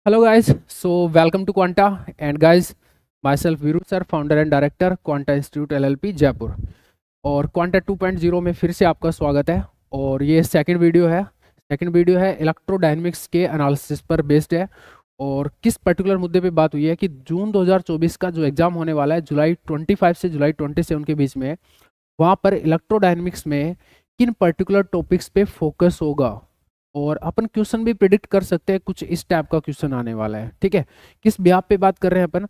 Hello guys, so welcome to Quanta and guys, myself Viru sir, founder and director Quanta Institute LLP Jaipur. और quanta 2.0 में फिर से आपका स्वागत है। और ये सेकंड वीडियो है इलेक्ट्रोडायनेमिक्स के एनालिसिस पर बेस्ड है। और किस पर्टिकुलर मुद्दे पे बात हुई है कि जून 2024 का जो एग्ज़ाम होने वाला है जुलाई 25 से जुलाई 27 के बीच में, वहाँ पर इलेक्ट्रोडायनेमिक्स में किन पर्टिकुलर टॉपिक्स पे फोकस होगा। और अपन क्वेश्चन भी प्रिडिक्ट कर सकते हैं, कुछ इस टाइप का क्वेश्चन आने वाला है। ठीक है, किस ब्याह पे बात कर रहे हैं अपन,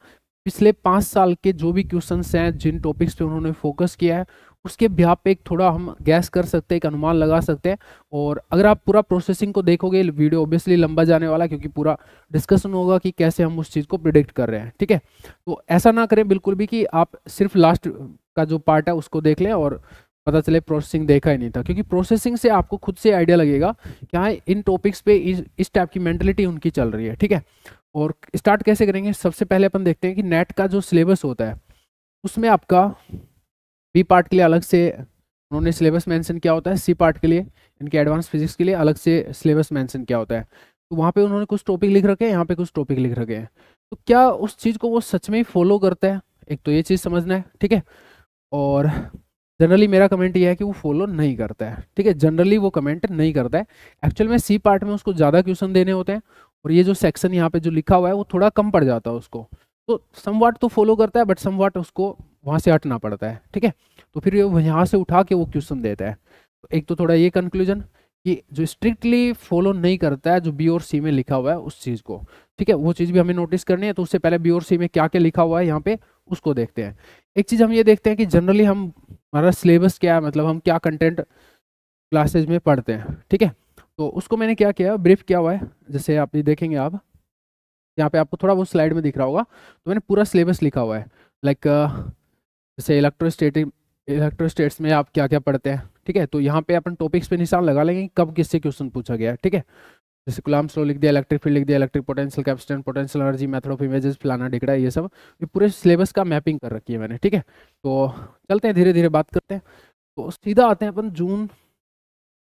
पिछले 5 साल के जो भी क्वेश्चंस हैं जिन टॉपिक्स पे उन्होंने फोकस किया है उसके ब्याह पे एक थोड़ा हम गैस कर सकते हैं, एक अनुमान लगा सकते हैं। और अगर आप पूरा प्रोसेसिंग को देखोगे, वीडियो ऑब्वियसली लंबा जाने वाला है क्योंकि पूरा डिस्कशन होगा कि कैसे हम उस चीज़ को प्रिडिक्ट कर रहे हैं। ठीक है, तो ऐसा ना करें बिल्कुल भी कि आप सिर्फ लास्ट का जो पार्ट है उसको देख लें और पता चले प्रोसेसिंग देखा ही नहीं था, क्योंकि प्रोसेसिंग से आपको खुद से आइडिया लगेगा कि हाँ इन टॉपिक्स पे इस टाइप की मेंटलिटी उनकी चल रही है। ठीक है, और स्टार्ट कैसे करेंगे, सबसे पहले अपन देखते हैं कि नेट का जो सिलेबस होता है उसमें आपका बी पार्ट के लिए अलग से उन्होंने सिलेबस मेंशन किया होता है, सी पार्ट के लिए इनके एडवांस फिजिक्स के लिए अलग से सिलेबस मेंशन किया होता है। तो वहाँ पे उन्होंने कुछ टॉपिक लिख रखे हैं, यहाँ पे कुछ टॉपिक लिख रखे हैं। तो क्या उस चीज़ को वो सच में ही फॉलो करता है, एक तो ये चीज़ समझना है। ठीक है, और जनरली मेरा कमेंट ये है कि वो फॉलो नहीं करता है। ठीक है, जनरली वो कमेंट नहीं करता है। एक्चुअल में सी पार्ट में उसको ज़्यादा क्वेश्चन देने होते हैं और ये जो सेक्शन यहाँ पे जो लिखा हुआ है वो थोड़ा कम पड़ जाता है उसको। तो समवाट तो फॉलो करता है बट समवाट उसको वहाँ से हटना पड़ता है। ठीक है, तो फिर वो यहाँ से उठा के वो क्वेश्चन देता है। तो एक तो थोड़ा ये कंक्लूजन कि जो स्ट्रिक्टली फॉलो नहीं करता है जो बी और सी में लिखा हुआ है उस चीज़ को। ठीक है, वो चीज़ भी हमें नोटिस करनी है। तो उससे पहले बी और सी में क्या क्या लिखा हुआ है यहाँ पे उसको देखते हैं। एक चीज़ हम ये देखते हैं कि जनरली हमारा सिलेबस क्या है, मतलब हम क्या कंटेंट क्लासेज में पढ़ते हैं। ठीक है, तो उसको मैंने क्या किया, ब्रीफ किया हुआ है। जैसे आप ये देखेंगे, आप यहाँ पे आपको थोड़ा बहुत स्लाइड में दिख रहा होगा, तो मैंने पूरा सिलेबस लिखा हुआ है। लाइक जैसे इलेक्ट्रोस्टेट्स में आप क्या क्या पढ़ते हैं। ठीक है, तो यहाँ पे अपन टॉपिक्स पे निशान लगा लेंगे कब किससे क्वेश्चन पूछा गया है। ठीक है, जैसे कूलम्ब्स लॉ लिख दिया, इलेक्ट्रिक फील्ड लिख दिया, electric potential, capacitance, potential energy, method of images, फलाना डिकड़ा, ये सब ये पूरे सिलेबस का मैपिंग कर रखी है मैंने। ठीक है, तो चलते हैं धीरे धीरे बात करते हैं। तो सीधा आते हैं अपन जून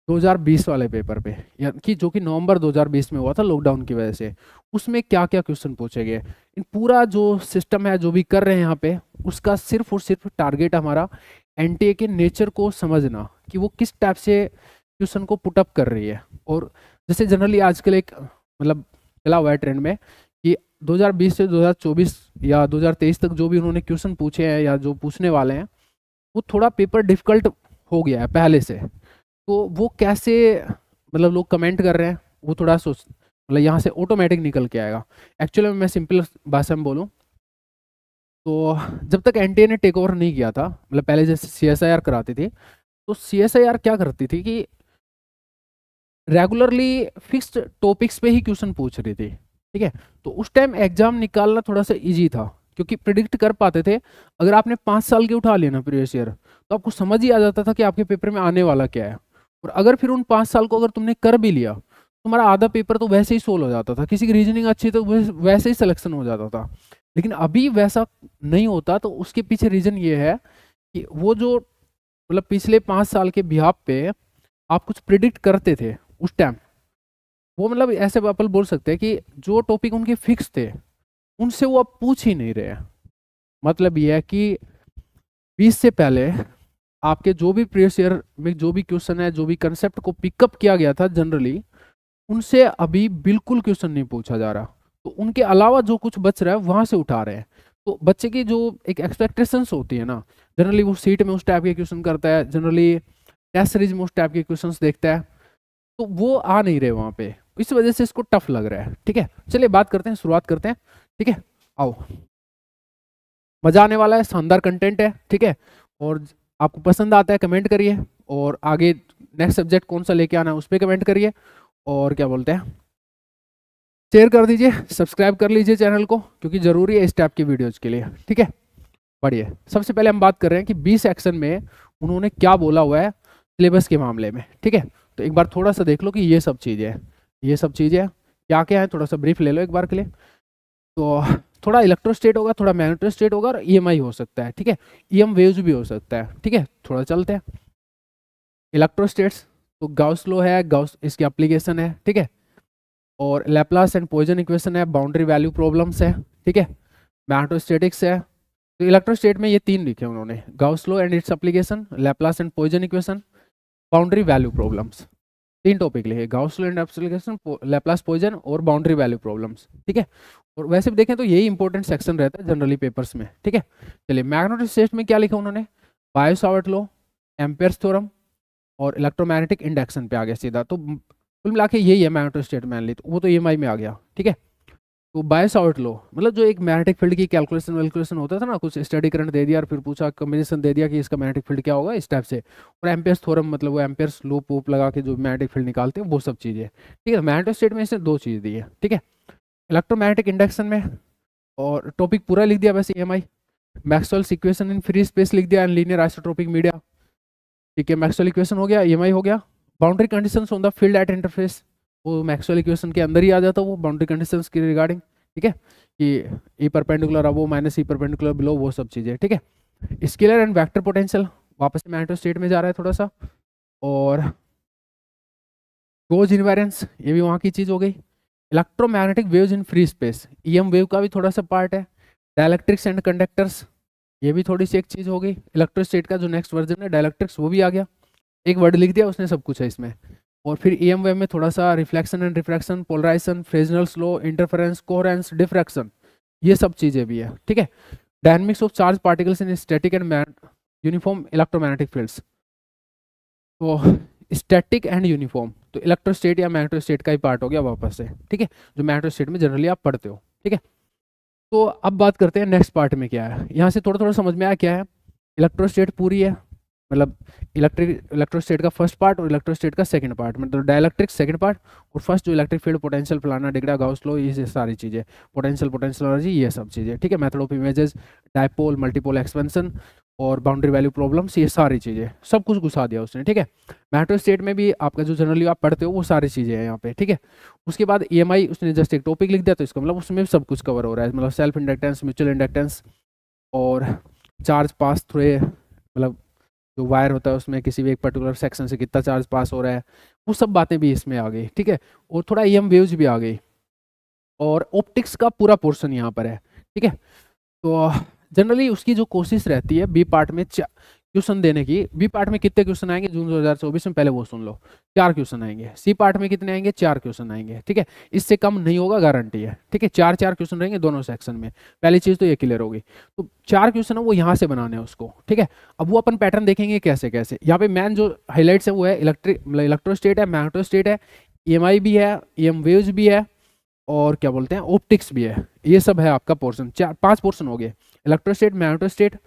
2020 वाले पेपर पे, यानी कि जो कि नवंबर 2020 में हुआ था लॉकडाउन की वजह से। उसमें क्या क्या क्वेश्चन पूछे गए, इन पूरा जो सिस्टम है जो भी कर रहे हैं यहाँ पे, उसका सिर्फ और सिर्फ टारगेट हमारा एनटीए के नेचर को समझना कि वो किस टाइप से क्वेश्चन को पुटअप कर रही है। और जैसे जनरली आजकल एक मतलब चला हुआ है ट्रेंड में कि 2020 से 2024 या 2023 तक जो भी उन्होंने क्वेश्चन पूछे हैं या जो पूछने वाले हैं वो थोड़ा पेपर डिफिकल्ट हो गया है पहले से। तो वो कैसे मतलब लोग कमेंट कर रहे हैं वो थोड़ा सोच, मतलब यहाँ से ऑटोमेटिक निकल के आएगा। एक्चुअली मैं सिंपल भाषा में बोलूँ तो जब तक एनटीए ने टेक ओवर नहीं किया था, मतलब पहले जैसे सीएसआईआर कराती थी, तो सीएसआईआर क्या करती थी कि रेगुलरली फिक्स्ड टॉपिक्स पे ही क्वेश्चन पूछ रही थी। ठीक है, तो उस टाइम एग्जाम निकालना थोड़ा सा इजी था क्योंकि प्रिडिक्ट कर पाते थे। अगर आपने 5 साल के उठा लिया ना प्रीवियस ईयर, तो आपको समझ ही आ जाता था कि आपके पेपर में आने वाला क्या है। और अगर फिर उन 5 साल को अगर तुमने कर भी लिया तो तुम्हारा आधा पेपर तो वैसे ही सोल्व हो जाता था, किसी की रीजनिंग अच्छी तो वैसे ही सिलेक्शन हो जाता था। लेकिन अभी वैसा नहीं होता। तो उसके पीछे रीजन ये है कि वो जो मतलब पिछले 5 साल के बिहाफ पे आप कुछ प्रिडिक्ट करते थे उस टाइम, वो मतलब ऐसे अपन बोल सकते हैं कि जो टॉपिक उनके फिक्स थे उनसे वो अब पूछ ही नहीं रहे। मतलब ये है कि 20 से पहले आपके जो भी प्रीवियस ईयर में जो भी क्वेश्चन है, जो भी कंसेप्ट को पिकअप किया गया था जनरली, उनसे अभी बिल्कुल क्वेश्चन नहीं पूछा जा रहा। तो उनके अलावा जो कुछ बच रहा है वहां से उठा रहे हैं। तो बच्चे की जो एक एक्सपेक्टेशंस होती है ना, जनरली वो सीट में उस टाइप के क्वेश्चन करता है, जनरली टेस्ट सीरीज में उस टाइप के क्वेश्चंस देखता है, तो वो आ नहीं रहे वहां पे। इस वजह से इसको टफ लग रहा है। ठीक है, चलिए बात करते हैं, शुरुआत करते हैं। ठीक है, आओ, मजा आने वाला है, शानदार कंटेंट है। ठीक है, और आपको पसंद आता है कमेंट करिए, और आगे नेक्स्ट सब्जेक्ट कौन सा लेके आना है उस पर कमेंट करिए, और क्या बोलते हैं शेयर कर दीजिए, सब्सक्राइब कर लीजिए चैनल को क्योंकि जरूरी है इस टाइप की वीडियोज के लिए। ठीक है, बढ़िए। सबसे पहले हम बात कर रहे हैं कि 20 सेक्शन में उन्होंने क्या बोला हुआ है सिलेबस के मामले में। ठीक है, तो एक बार थोड़ा सा देख लो कि ये सब चीज़ें क्या क्या है, थोड़ा सा ब्रीफ ले लो एक बार के लिए। तो थोड़ा इलेक्ट्रोस्टेट होगा, थोड़ा मैग्नेटोस्टेट होगा, और ईएमआई हो सकता है। ठीक है, ईएम वेव्स भी हो सकता है। ठीक है, थोड़ा चलते हैं। इलेक्ट्रोस्टेट्स तो गाउस लॉ है, गाउस इसकी एप्लीकेशन है। ठीक है, और लैप्लास एंड पॉइजन इक्वेशन है, बाउंड्री वैल्यू प्रॉब्लम्स है, ठीक है, मैग्नेटोस्टैटिक्स है। तो इलेक्ट्रोस्टेट में ये 3 लिखे उन्होंने, Gauss law and its application, Laplace and Poisson equation, boundary value problems. 3 topic लिखे, Gauss law and application, Laplace Poisson और बाउंड्री वैल्यू प्रॉब्लम्स, ठीक है। और वैसे भी देखें तो यही इंपॉर्टेंट सेक्शन रहता है जनरली पेपर्स में, ठीक है। चलिए मैग्नेटोस्टेट में क्या लिखा उन्होंने, बायो-सावर्ट लॉ, एम्पेयर्स थ्योरम और इलेक्ट्रोमैग्नेटिक इंडक्शन पे आ गया सीधा। तो कुल मिला के यही है मैग्नेटोस्टेट मैनली, तो वो तो EMI में आ गया, ठीक है। तो बायो-सावर्ट लॉ मतलब जो एक मैग्नेटिक फील्ड की कैलकुलेशन होता था ना, कुछ स्टडी करंट दे दिया और फिर पूछा कॉम्बिनेशन दे दिया कि इसका मैग्नेटिक फील्ड क्या होगा इस टाइप से। और एम्पेयर्स थ्योरम मतलब वो एम्पेयर्स लूप वूप लगा के जो मैग्नेटिक फील्ड निकालते हैं वो सब चीज़ें, ठीक है। मैग्नेटोस्टेट में इसने 2 चीज़ दी है, ठीक है, इलेक्ट्रोमैग्नेटिक इंडक्शन में। और टॉपिक पूरा लिख दिया वैसे EMI, Maxwell's equation in free space लिख दिया एंड लीनियर आइसोट्रोपिक मीडिया, ठीक है। मैक्सवेल इक्वेशन हो गया, EMI हो गया। Boundary conditions on the field at interface, वो मैक्सवेल इक्वेशन के अंदर ही आ जाता है वो बाउंड्री कंडीशंस की रिगार्डिंग, ठीक है, कि ई परपेंडिकुलर अबो माइनस ई परपेंडिकुलर बिलो, वो सब चीज़ें, ठीक है। स्केलर एंड वेक्टर पोटेंशियल वापस से मैग्नेटोस्टेट में जा रहा है थोड़ा सा। और गोज इनवेरियंस ये भी वहाँ की चीज़ हो गई। Electromagnetic waves in free space, EM wave का भी थोड़ा सा पार्ट है। डायलैक्ट्रिक्स एंड कंडक्टर्स ये भी थोड़ी सी एक चीज़ हो गई। इलेक्ट्रोस्टेट का जो नेक्स्ट वर्जन है डायलैक्ट्रिक्स वो भी आ गया, एक वर्ड लिख दिया उसने, सब कुछ है इसमें। और फिर EM वेव में थोड़ा सा reflection and refraction, polarization, Fresnel's law, interference, coherence, diffraction, ये सब चीज़ें भी है, ठीक है। Dynamics of charge particles in static and uniform electromagnetic fields, तो स्टैटिक एंड यूनिफॉर्म तो इलेक्ट्रोस्टेट या मैग्नेटोस्टेट का ही पार्ट हो गया वापस से, ठीक है, जो मैग्नेटोस्टेट में जनरली आप पढ़ते हो, ठीक है। तो अब बात करते हैं नेक्स्ट पार्ट में क्या है। यहाँ से थोड़ा थोड़ा समझ में आया क्या है। इलेक्ट्रोस्टेट पूरी है, मतलब इलेक्ट्रोस्टेट का फर्स्ट पार्ट और इलेक्ट्रोस्टेट का सेकंड पार्ट, मतलब डायलैक्ट्रिक सेकंड पार्ट, और फर्स्ट जो इलेक्ट्रिक फील्ड पोटेंशियल फलाना डिग्रा गाउस लॉ, ये सारी चीज़ें, पोटेंशियल एनर्जी, ये सब चीज़ें, ठीक है। Method of images, dipole, multipole expansion और बाउंड्री वैल्यू प्रॉब्लम्स, ये सारी चीज़ें सब कुछ घुसा दिया उसने, ठीक है। मैग्नेटोस्टेट में भी आपका जो जनरली आप पढ़ते हो वो सारी चीज़ें हैं यहाँ पे, ठीक है। उसके बाद EMI उसने जस्ट एक टॉपिक लिख दिया, तो इसका मतलब उसमें सब कुछ कवर हो रहा है, मतलब सेल्फ इंडक्टेंस, म्यूचुअल इंडक्टेंस और चार्ज पास थ्रू, मतलब जो वायर होता है उसमें किसी भी एक पर्टिकुलर सेक्शन से कितना चार्ज पास हो रहा है, वो सब बातें भी इसमें आ गई, ठीक है। और थोड़ा EM वेव्स भी आ गई और ऑप्टिक्स का पूरा पोर्शन यहाँ पर है, ठीक है। तो जनरली उसकी जो कोशिश रहती है बी पार्ट में क्वेश्चन देने की, बी पार्ट में कितने क्वेश्चन आएंगे जून 2024 में, पहले वो सुन लो, 4 क्वेश्चन आएंगे। सी पार्ट में कितने आएंगे, 4 क्वेश्चन आएंगे, ठीक है। इससे कम नहीं होगा, गारंटी है, ठीक है। 4 क्वेश्चन रहेंगे दोनों सेक्शन में, पहली चीज तो ये क्लियर होगी। तो 4 क्वेश्चन है वो यहाँ से बनाने हैं उसको, ठीक है। अब वो अपन पैटर्न देखेंगे कैसे कैसे। यहाँ पे मैन जो हाईलाइट्स है वो है इलेक्ट्रोस्टेट है, मैग्नेटोस्टेट है, EMI भी है, EM वेव्स भी है, और क्या बोलते हैं ऑप्टिक्स भी है। ये सब है आपका पोर्शन, 5 पोर्शन हो गए, इलेक्ट्रोस्टेट, मैग्नेटोस्टेट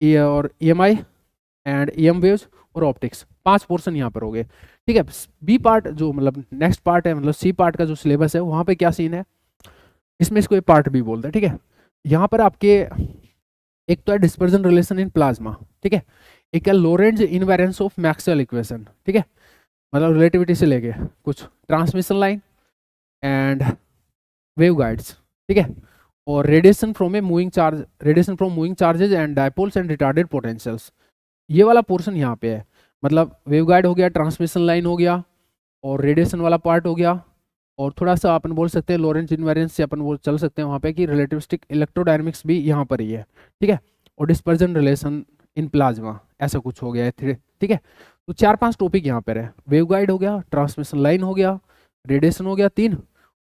और EMI एंड EM वेव्स और ऑप्टिक्स, 5 पोर्शन यहाँ पर हो गए, ठीक है। बी पार्ट जो मतलब नेक्स्ट पार्ट है, मतलब सी पार्ट का जो सिलेबस है वहाँ पे क्या सीन है, इसमें इसको पार्ट भी बोलते हैं, ठीक है। यहाँ पर आपके एक तो है डिस्पर्जन रिलेशन इन प्लाज्मा, ठीक है, एक है Lorentz invariance of Maxwell equation, ठीक है, मतलब रिलेटिविटी से लेके कुछ transmission line and wave guides, ठीक है, और radiation from moving charges and dipoles and retarded potentials, ये वाला पोर्शन यहाँ पे है। मतलब वेव गाइड हो गया, ट्रांसमिशन लाइन हो गया, और रेडिएशन वाला पार्ट हो गया, और थोड़ा सा अपन बोल सकते हैं लॉरेंज इनवेरिएंस से अपन वो चल सकते हैं वहाँ पे कि रिलेटिविस्टिक इलेक्ट्रोडायनेमिक्स भी यहाँ पर ही है, ठीक है, और डिस्पर्जन रिलेशन इन प्लाज्मा, ऐसा कुछ हो गया है, ठीक है। तो 4-5 टॉपिक यहाँ पर है, वेव गाइड हो गया, ट्रांसमिशन लाइन हो गया, रेडिएशन हो गया 3,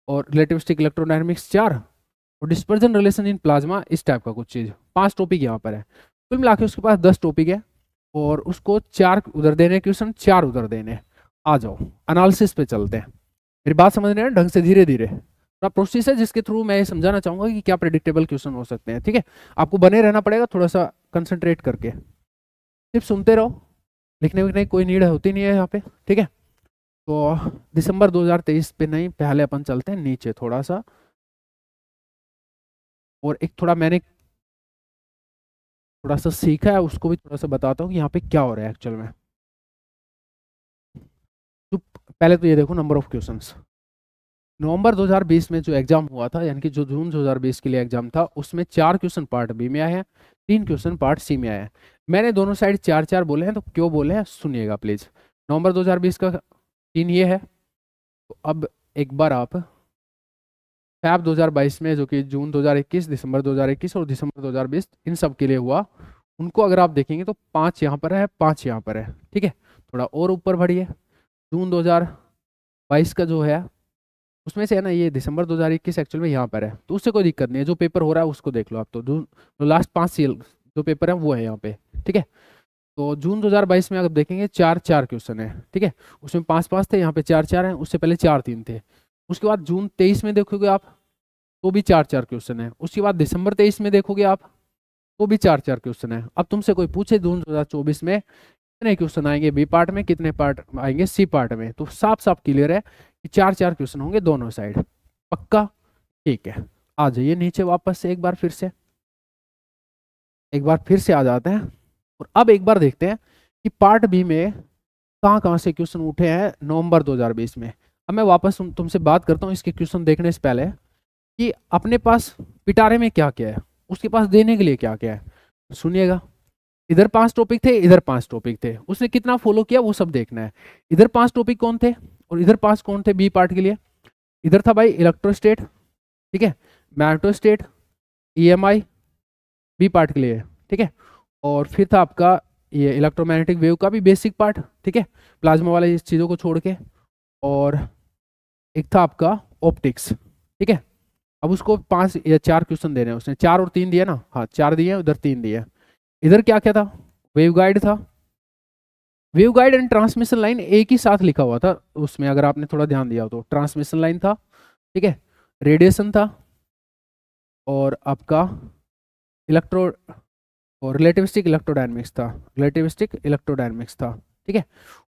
और रिलेटिविस्टिक इलेक्ट्रोडायनेमिक्स 4, और डिस्पर्जन रिलेशन इन प्लाज्मा, इस टाइप का कुछ चीज़, 5 टॉपिक यहाँ पर है। कुल मिला के उसके पास 10 टॉपिक है, और उसको 4 उधर देने क्वेश्चन, 4 उधर देने। आ जाओ एनालिसिस पे चलते हैं, मेरी बात समझ रहे हैं ढंग से, धीरे धीरे थोड़ा प्रोसेस है जिसके थ्रू मैं ये समझाना चाहूँगा कि क्या प्रेडिक्टेबल क्वेश्चन हो सकते हैं, ठीक है। आपको बने रहना पड़ेगा, थोड़ा सा कंसंट्रेट करके, सिर्फ सुनते रहो, लिखने विखने की कोई नीड होती नहीं है यहाँ पे, ठीक है। तो दिसंबर 2023 पे नहीं, पहले अपन चलते हैं नीचे थोड़ा सा, और एक थोड़ा मैंने थोड़ा सा सीखा है उसको भी थोड़ा सा बताता हूँ कि यहाँ पे क्या हो रहा है एक्चुअल में। तो पहले तो ये देखो नंबर ऑफ क्वेश्चंस, नवंबर 2020 में जो एग्जाम हुआ था, यानी कि जो जून 2020 के लिए एग्जाम था, उसमें 4 क्वेश्चन पार्ट बी में आए हैं, 3 क्वेश्चन पार्ट सी में आए हैं। मैंने दोनों साइड 4-4 बोले हैं, तो क्यों बोले हैं सुनिएगा प्लीज। नवंबर 2020 का 3 ये है, तो अब एक बार आप फैब 2022 में, जो कि जून 2021, दिसंबर 2021 और दिसंबर 2020 इन सब के लिए हुआ, उनको अगर आप देखेंगे तो 5 यहाँ पर है, 5 यहाँ पर है, ठीक है। थोड़ा और ऊपर बढ़िए, जून 2022 का जो है उसमें से है ना, ये दिसंबर 2021 एक्चुअल में यहाँ पर है, तो उससे कोई दिक्कत नहीं है, जो पेपर हो रहा है उसको देख लो आप। तो जो लास्ट 5 सील जो पेपर है वो है यहाँ पे, ठीक है। तो जून 2022 में अगर देखेंगे 4-4 क्वेश्चन है, ठीक है। उसमें 5-5 थे, यहाँ पे 4-4 हैं, उससे पहले 4-3 थे। उसके बाद जून 23 में देखोगे आप तो भी 4-4 क्वेश्चन है। उसके बाद दिसंबर 23 में देखोगे आप तो भी 4-4 क्वेश्चन है। अब तुमसे कोई पूछे जून 2024 में कितने क्वेश्चन आएंगे बी पार्ट में, कितने पार्ट आएंगे सी पार्ट में, तो साफ साफ क्लियर है कि 4-4 क्वेश्चन होंगे दोनों साइड, पक्का, ठीक है। आ जाइए नीचे वापस से एक बार फिर से आ जाते हैं, और अब एक बार देखते हैं कि पार्ट बी में कहाँ कहाँ से क्वेश्चन उठे हैं नवंबर 2020 में। अब मैं वापस तुमसे बात करता हूँ इसके क्वेश्चन देखने से पहले कि अपने पास पिटारे में क्या क्या है, उसके पास देने के लिए क्या क्या है। सुनिएगा, इधर 5 टॉपिक थे, इधर 5 टॉपिक थे, उसने कितना फॉलो किया वो सब देखना है। इधर 5 टॉपिक कौन थे और इधर 5 कौन थे बी पार्ट के लिए। इधर था भाई इलेक्ट्रोस्टेट, ठीक है, मैग्नेटोस्टेट, ईएमआई बी पार्ट के लिए, ठीक है। और फिर था आपका ये इलेक्ट्रोमैग्नेटिक वेव का भी बेसिक पार्ट, ठीक है, प्लाज्मा वाले इस चीज़ों को छोड़ के। और एक था आपका ऑप्टिक्स, ठीक है। अब उसको 5 या 4 क्वेश्चन दे रहे हैं, उसने 4 और 3 दिया ना, हाँ 4 दिए, उधर 3 दिए। इधर क्या क्या था, वेव गाइड था, wave guide and transmission line एक ही साथ लिखा हुआ था उसमें, अगर आपने थोड़ा ध्यान दिया हो तो। ट्रांसमिशन लाइन था, ठीक है, रेडिएशन था, और आपका इलेक्ट्रो और रिलेटिविस्टिक इलेक्ट्रोडायनेमिक्स था, रिलेटिविस्टिक इलेक्ट्रोडायनेमिक्स था, ठीक है।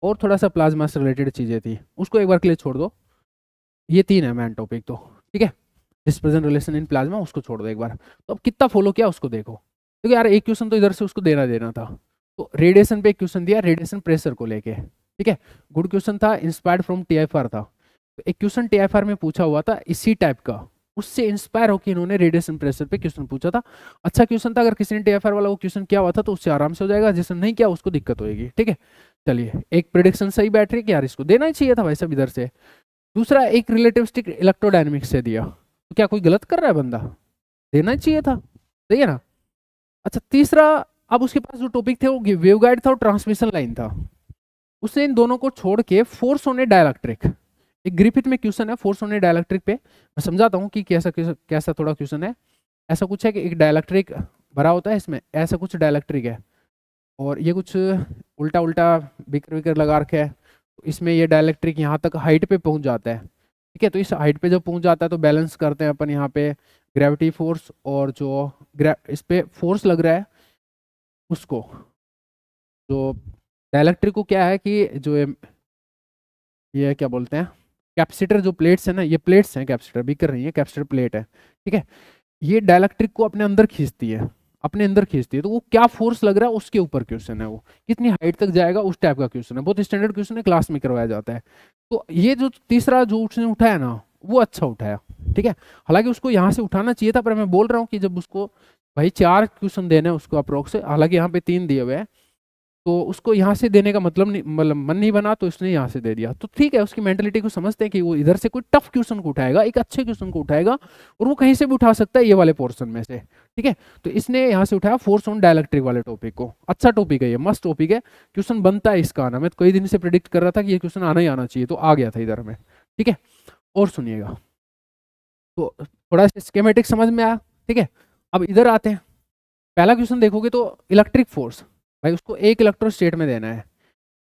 और थोड़ा सा प्लाज्मा से रिलेटेड चीज़ें थी, उसको एक बार के लिए छोड़ दो। ये 3 है मैन टॉपिक तो, ठीक है। डिस्पर्जन रिलेशन इन प्लाज्मा उसको छोड़ दो एक बार। तो अब कितना फॉलो किया उसको देखो, क्योंकि यार एक क्वेश्चन तो इधर से उसको देना था। तो रेडिएशन पे एक क्वेश्चन दिया, रेडिएशन प्रेशर को लेके, ठीक है, गुड क्वेश्चन था, इंस्पायर्ड फ्रॉम टीएफआर था। तो एक क्वेश्चन टीएफआर में पूछा हुआ था इसी टाइप का, उससे इंस्पायर होकर इन्होंने रेडिएशन प्रेशर पे क्वेश्चन पूछा था। अच्छा क्वेश्चन था, अगर किसी ने टीएफआर वाला वो क्वेश्चन किया हुआ था तो उससे आराम से हो जाएगा, जिसने नहीं किया उसको दिक्कत होगी, ठीक है। चलिए, एक प्रेडिक्शन सही बैठ रही है कि यार इसको देना ही चाहिए था भाई सब इधर से। दूसरा एक रिलेटिविस्टिक इलेक्ट्रोडायनेमिक्स से दिया, तो क्या कोई गलत कर रहा है बंदा, देना ही चाहिए था, सही है ना। अच्छा तीसरा, अब उसके पास जो टॉपिक थे वो वेव गाइड था और ट्रांसमिशन लाइन था, उसने इन दोनों को छोड़ के फोर्स ऑन ए डाइलेक्ट्रिक, एक ग्रिफिथ में क्वेश्चन है फोर्स ऑन ए डाइलेक्ट्रिक पे, मैं समझाता हूँ कि कैसा कैसा थोड़ा क्वेश्चन है। ऐसा कुछ है कि एक डाइलेक्ट्रिक भरा होता है इसमें, ऐसा कुछ डाइलेक्ट्रिक है, और ये कुछ उल्टा उल्टा बिकर विकर लगा रखे है, तो इसमें ये डाइलेक्ट्रिक यहाँ तक हाइट पे पहुँच जाता है, ठीक है। तो इस हाइट पे जब पहुँच जाता है तो बैलेंस करते हैं अपन यहाँ पे ग्रेविटी फोर्स, और जो इस पे फोर्स लग रहा है उसको, जो डाइलेक्ट्रिक को क्या है कि जो ये क्या बोलते हैं, कैपेसिटर जो प्लेट्स है ना, ये प्लेट्स हैं, कैपेसिटर बीकर नहीं है, कैपेसिटर प्लेट है, ठीक है। ये डाइलेक्ट्रिक को अपने अंदर खींचती है, अपने अंदर खींचती है, तो वो क्या फोर्स लग रहा है उसके ऊपर क्वेश्चन है, वो कितनी हाइट तक जाएगा उस टाइप का क्वेश्चन है, बहुत स्टैंडर्ड क्वेश्चन है, क्लास में करवाया जाता है। तो ये जो तीसरा जो उसने उठाया ना वो अच्छा उठाया, ठीक है। हालांकि उसको यहाँ से उठाना चाहिए था, पर मैं बोल रहा हूँ कि जब उसको भाई 4 क्वेश्चन देने हैं उसको अप्रोक्स से, हालांकि यहाँ पे 3 दिए हुए हैं, तो उसको यहाँ से देने का मतलब नहीं, मतलब मन नहीं बना तो इसने यहाँ से दे दिया, तो ठीक है, उसकी मेंटेलिटी को समझते हैं कि वो इधर से कोई टफ क्वेश्चन को उठाएगा, एक अच्छे क्वेश्चन को उठाएगा, और वो कहीं से भी उठा सकता है ये वाले पोर्शन में से, ठीक है। तो इसने यहाँ से उठाया फोर्स ऑन डाइलेक्ट्रिक वाले टॉपिक को, अच्छा टॉपिक है ये, मस्त टॉपिक है, क्वेश्चन बनता है इसका आना, मैं कई दिन से प्रिडिक्ट कर रहा था कि ये क्वेश्चन आना ही आना चाहिए, तो आ गया था इधर में, ठीक है। और सुनिएगा, तो थोड़ा सा स्कीमेटिक समझ में आया, ठीक है। अब इधर आते हैं, पहला क्वेश्चन देखोगे तो इलेक्ट्रिक फोर्स, भाई उसको एक इलेक्ट्रोस्टेट में देना है।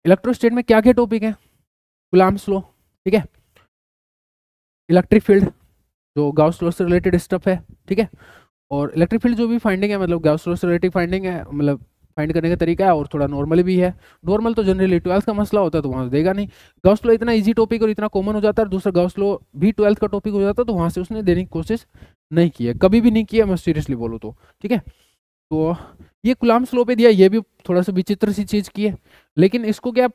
इलेक्ट्रोस्टेट में क्या क्या टॉपिक है, कूलम्ब्स लॉ, ठीक है, इलेक्ट्रिक फील्ड जो गाउस लॉ से रिलेटेड स्टफ है, ठीक है, और इलेक्ट्रिक फील्ड जो भी फाइंडिंग है, मतलब गाउस लॉ से रिलेटेड फाइंडिंग है, मतलब फाइंड करने का तरीका है, और थोड़ा नॉर्मली भी है। नॉर्मल तो जनरली 12th का मसला होता है तो वहाँ देगा नहीं, गाउस लॉ इतना इजी टॉपिक और इतना कॉमन हो जाता है, दूसरा गाउस लॉ भी 12th का टॉपिक हो जाता है, तो वहाँ से उसने देने की कोशिश नहीं की है, कभी भी नहीं किया, मैं सीरियसली बोलूँ तो, ठीक है। तो ये कूलम्ब्स लॉ पे दिया, ये भी थोड़ा सा विचित्र सी चीज़ की है, लेकिन इसको क्या